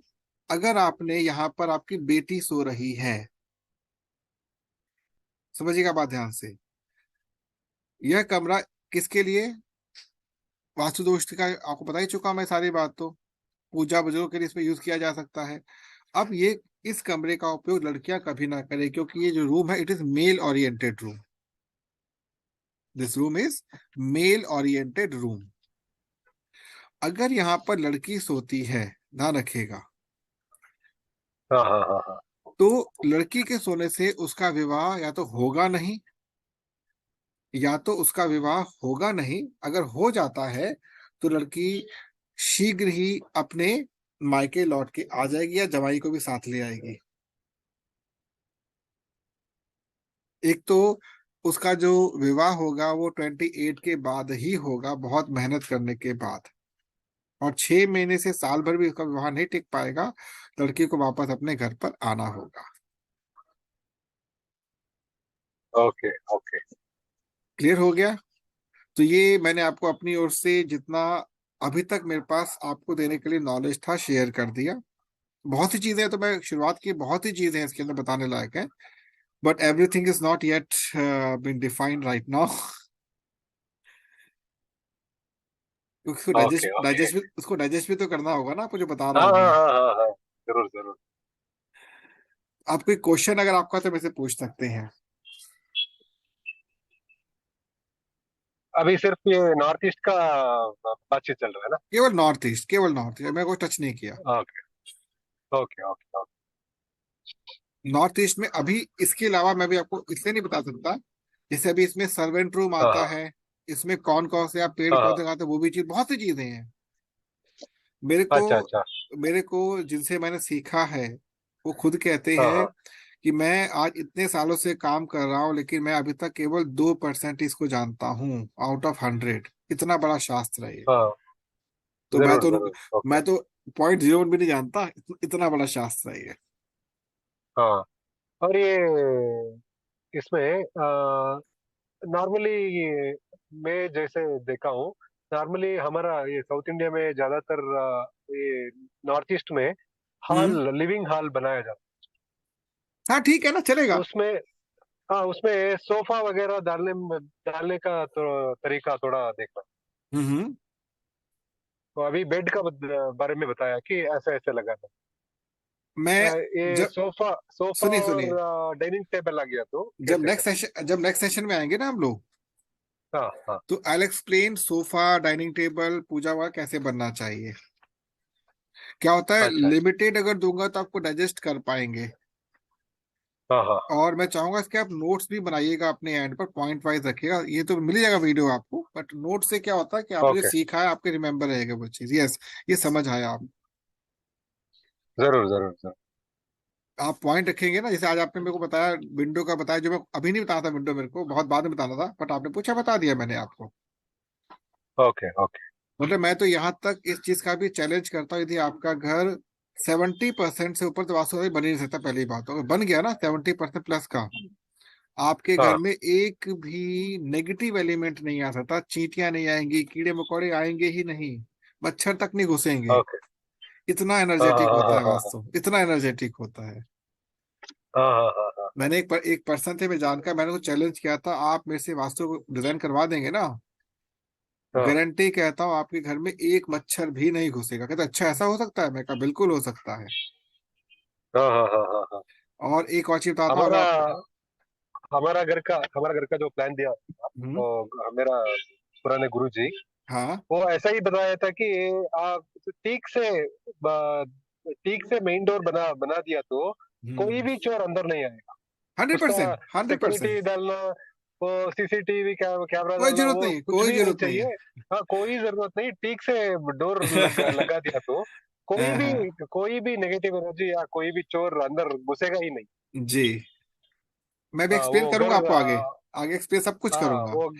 अगर आपने यहाँ पर आपकी बेटी सो रही है, समझिएगा बात ध्यान से, यह कमरा किसके लिए, वास्तु दोष का आपको बता ही चुका मैं सारी बात तो। पूजा बुजुर्गों के लिए इसमें यूज किया जा सकता है। अब ये, इस कमरे का उपयोग लड़कियां कभी ना करें, क्योंकि ये जो रूम है, it is male oriented room. This room is male oriented room. अगर यहाँ पर लड़की सोती है, ध्यान रखिएगा, हाँ हाँ हाँ हाँ। तो लड़की के सोने से उसका विवाह या तो होगा नहीं, या तो उसका विवाह होगा नहीं, अगर हो जाता है तो लड़की शीघ्र ही अपने मायके लौट के आ जाएगी, या जवाई को भी साथ ले आएगी। एक तो उसका जो विवाह होगा वो 28 के बाद ही होगा, बहुत मेहनत करने के बाद, और 6 महीने से साल भर भी उसका विवाह नहीं टिक पाएगा, लड़की को वापस अपने घर पर आना होगा। Okay okay. क्लियर हो गया। तो ये मैंने आपको अपनी ओर से जितना अभी तक मेरे पास आपको देने के लिए नॉलेज था शेयर कर दिया। बहुत सी चीजें हैं, तो मैं शुरुआत की, बहुत सी चीजें हैं इसके अंदर बताने लायक है, but everything is not yet been defined right now. क्योंकि उसको ओके डाइजेस्ट ओके। डाइजेस्ट भी उसको डाइजेस्ट भी तो करना होगा ना, आपको जो बता रहा हाँ हूँ हाँ मैं। हाँ हाँ हाँ। जरूर जरूर। आप कोई क्वेश्चन अगर आपका तो मेरे से पूछ सकते हैं। अभी सिर्फ ये नॉर्थ ईस्ट का बातचीत चल रहा है केवल नॉर्थ ईस्ट, मैं कोई टच नहीं किया। ना? Okay okay okay okay. North east में अभी इसके अलावा मैं भी आपको इसलिए नहीं बता सकता, जैसे अभी इसमें सर्वेंट रूम हाँ आता हाँ है, इसमें कौन कौन से आप पेड़ हाँ हाँ। पौधे लगाते हैं, वो भी चीज, बहुत सी चीजें हैं। मेरे को अच्छा अच्छा। मेरे को जिनसे मैंने सीखा है, वो खुद कहते हाँ हैं हाँ कि मैं आज इतने सालों से काम कर रहा हूँ, लेकिन मैं अभी तक केवल 2% इसको जानता हूँ आउट ऑफ 100। इतना बड़ा शास्त्र है ये। हाँ। तो जरूर जरूर ओके। मैं तो 0.01 भी नहीं जानता, इतना बड़ा शास्त्र है ये। हाँ। और ये इसमें नॉर्मली मैं जैसे देखा हूँ, नॉर्मली हमारा ये साउथ इंडिया में ज्यादातर ये नॉर्थ ईस्ट में हम्म। हॉल, लिविंग हॉल बनाया जाता हाँ ठीक है ना, है चलेगा। उसमें। हाँ, उसमें सोफा वगैरह डालने का तो तरीका थोड़ा देखना। हम्म। तो अभी बेड का बारे में बताया कि ऐसे ऐसे लगाना। मैं ये जब सोफा सोफा सुनिए सुनिए, और डाइनिंग टेबल आ गया तो कैसे करना? जब नेक्स्ट सेशन में आएंगे ना हम लोग, हाँ हाँ तो I explain sofa, dining table, puja वगैरह कैसे बनना चाहिए। क्या होता है, अच्छा अच्छा। लिमिटेड अगर दूंगा तो आपको डाइजेस्ट कर पाएंगे। हाँ हाँ और मैं चाहूंगा इसके आप नोट्स भी बनाइएगा अपने एंड पर, पॉइंट वाइज रखिएगा, ये तो मिल जाएगा वीडियो आपको, बट नोट से क्या होता है कि आपने जो ओके। सीखा है आपके रिमेम्बर रहेगा वो चीज। यस, ये समझ आया आप। जरूर जरूर जरूर। आप पॉइंट रखेंगे ना, जैसे आज आपने मेरे को बताया, विंडो का बताया, जो मैं अभी नहीं बताया था, विंडो मेरे को बहुत बाद में बताना था, बट आपने पूछा, बता दिया मैंने आपको। Okay okay. मतलब मैं तो यहाँ तक इस चीज का भी चैलेंज करता हूँ, यदि आपका घर 70% से ऊपर, तो वास्तव में बन ही नहीं सकता। पहली बात, अगर बन गया ना 70% प्लस का, आपके घर हाँ। में एक भी नेगेटिव एलिमेंट नहीं आ सकता, चींटियां नहीं आएंगी, कीड़े मकोड़े आएंगे ही नहीं, मच्छर तक नहीं घुसेंगे। ओके। इतना हाँ हाँ एनर्जेटिक हाँ होता हाँ है, हाँ वास्तव इतना एनर्जेटिक होता है। हाँ हाँ हाँ हाँ हाँ। मैंने एक पर्सन थे, मैं जानकर, मैंने उसको चैलेंज किया था, आप मेरे से वास्तु डिजाइन करवा देंगे ना, हाँ गारंटी कहता हूँ आपके घर में एक मच्छर भी नहीं घुसेगा। कहता अच्छा ऐसा हो सकता है, मैं कहा बिल्कुल हो सकता है। हाँ हाँ हाँ हाँ हाँ। और एक और चीज बताता हूँ, अगर हमारा आप हमारा घर का जो प्लान दिया हम्म, तो मेरा पुराने गुरु जी, हाँ वो ऐसा ही बताया था कि आप ठीक से मेन डोर बना बना दिया तो कोई भी चोर अंदर नहीं आएगा। हंड्रेड उसका परसेंट 100%। सिक्योरिटी डालना, वो सीसीटीवी कैमरा कोई डालना, जरूरत वो नहीं है, कुछ कोई भी नहीं जरूरत नहीं चाहिए। है। हाँ, कोई जरूरत नहीं, ठीक से डोर लगा दिया तो हाँ, कोई भी नेगेटिव एनर्जी या कोई भी चोर अंदर घुसेगा ही नहीं। जी, मैं भी हाँ, एक्सप्लेन वो करूंगा घर आपको आगे, आगे एक्सप्लेन सब कुछ हाँ करूंगा। वो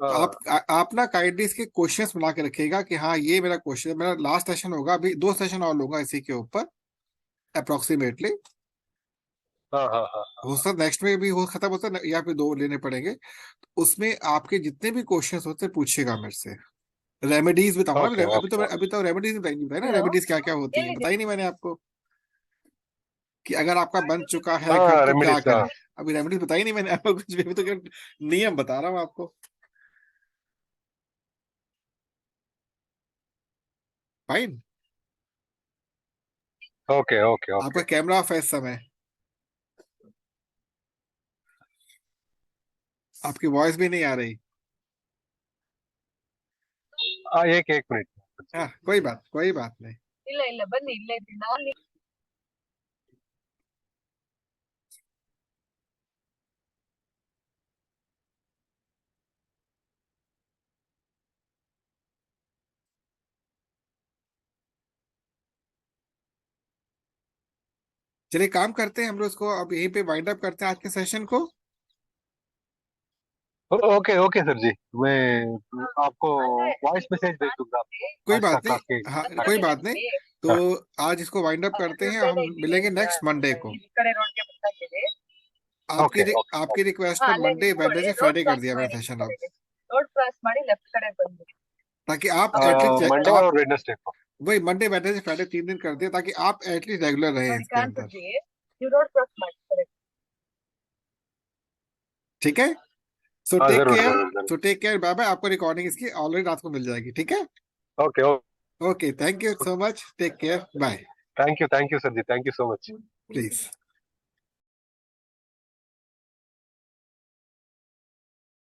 तो हाँ आप ना काइंडली इसके क्वेश्चंस बना के रखिएगा कि हाँ ये मेरा क्वेश्चन, मेरा लास्ट सेशन होगा, अभी 2 सेशन और लूंगा इसी के ऊपर अप्रोक्सीमेटली। हाँ हाँ हाँ हो सकता नेक्स्ट में भी हो खत्म होता है, या फिर 2 लेने पड़ेंगे। तो उसमें आपके जितने भी क्वेश्चंस होते हैं पूछिएगा मेरे से। रेमेडीज बताऊंगा ओके ओके अभी तो रेमेडीज नहीं बताई ना, हेलो, रेमेडीज क्या क्या होती है बताई नहीं मैंने आपको, कि अगर आपका बन चुका है घर हाँ तो क्या रेमेडीज करें। हाँ। अभी रेमेडीज बताई नहीं मैंने आपको कुछ भी, अभी तो केवल नियम बता रहा हूँ आपको। फाइन। ओके ओके आपका ओके। कैमरा ऑफ है इस समय, आपकी वॉइस भी नहीं आ रही। हाँ, एक मिनट। हाँ कोई बात नहीं। ಇಲ್ಲ ಇಲ್ಲ ಬನ್ನಿ ಇಲ್ಲೇ ಇದ್ದೀನಿ ನಾನು चलिए काम करते हैं हम लोग इसको, अब यहीं पे वाइंड अप करते हैं आज के सेशन को। ओके ओके सर जी, मैं आपको ಅಂದ್ರೆ वॉइस ಇದು मैसेज भेज दूंगा ಕಾನ್ಸೆಪ್ಟ್ಗೆ आपको कोई आज बात तक नहीं, आपके हाँ कोई ताकि। बात नहीं। ಬರ್ತೀನಿ तो हाँ आज इसको वाइंड अप करते हैं, ಮುಂದೆನೆ हम ಇದ್ದೀವಿ मिलेंगे नेक्स्ट मंडे को। ಈ कಡೆ ರೋಡ್ಗೆ ಬರ್ತಾ ಇದ್ದೀವಿ ओके ओके आपकी रिक्वेस्ट ಹಾ पर ಅಲ್ಲೇ मंडे ನಿಂತ್ಕೊಳ್ಳಿ वेडनेसडे ರೋಡ್ फ्राइडे कर ಕ್ರಾಸ್ दिया मैंने ಮಾಡಿ ಈ सेशन अब, ಕಡೆಗೆ ರೋಡ್ ಕ್ರಾಸ್ ಮಾಡಿ ಲೆಫ್ಟ್ ಕಡೆ ಬಂದ್ಬಿಡಿ ताकि आप ಆಪೋಸಿಟ್ एटलीस्ट मंडे ಕಡೆ आप और वेडनेसडे को। वही मंडे वेडनेसडे फ्राइडे 3 दिन कर दिया, ताकि आप एटलीस्ट रेगुलर रहे ನೋಡಿ इसके अंदर। ಕಾಣಿಸುತ್ತೆ ನೀವು ರೋಡ್ ಕ್ರಾಸ್ ಮಾಡಿ ಕರೆಕ್ಟ್ ठीक है। सो हाँ टेक जरूर केयर। जरूर जरूर। Bye bye. आपको रिकॉर्डिंग इसकी ऑलरेडी रात को मिल जाएगी, ठीक है। Okay Okay, thank you so much. Take care. Bye. Thank you, sir ji. Thank you so much. Please.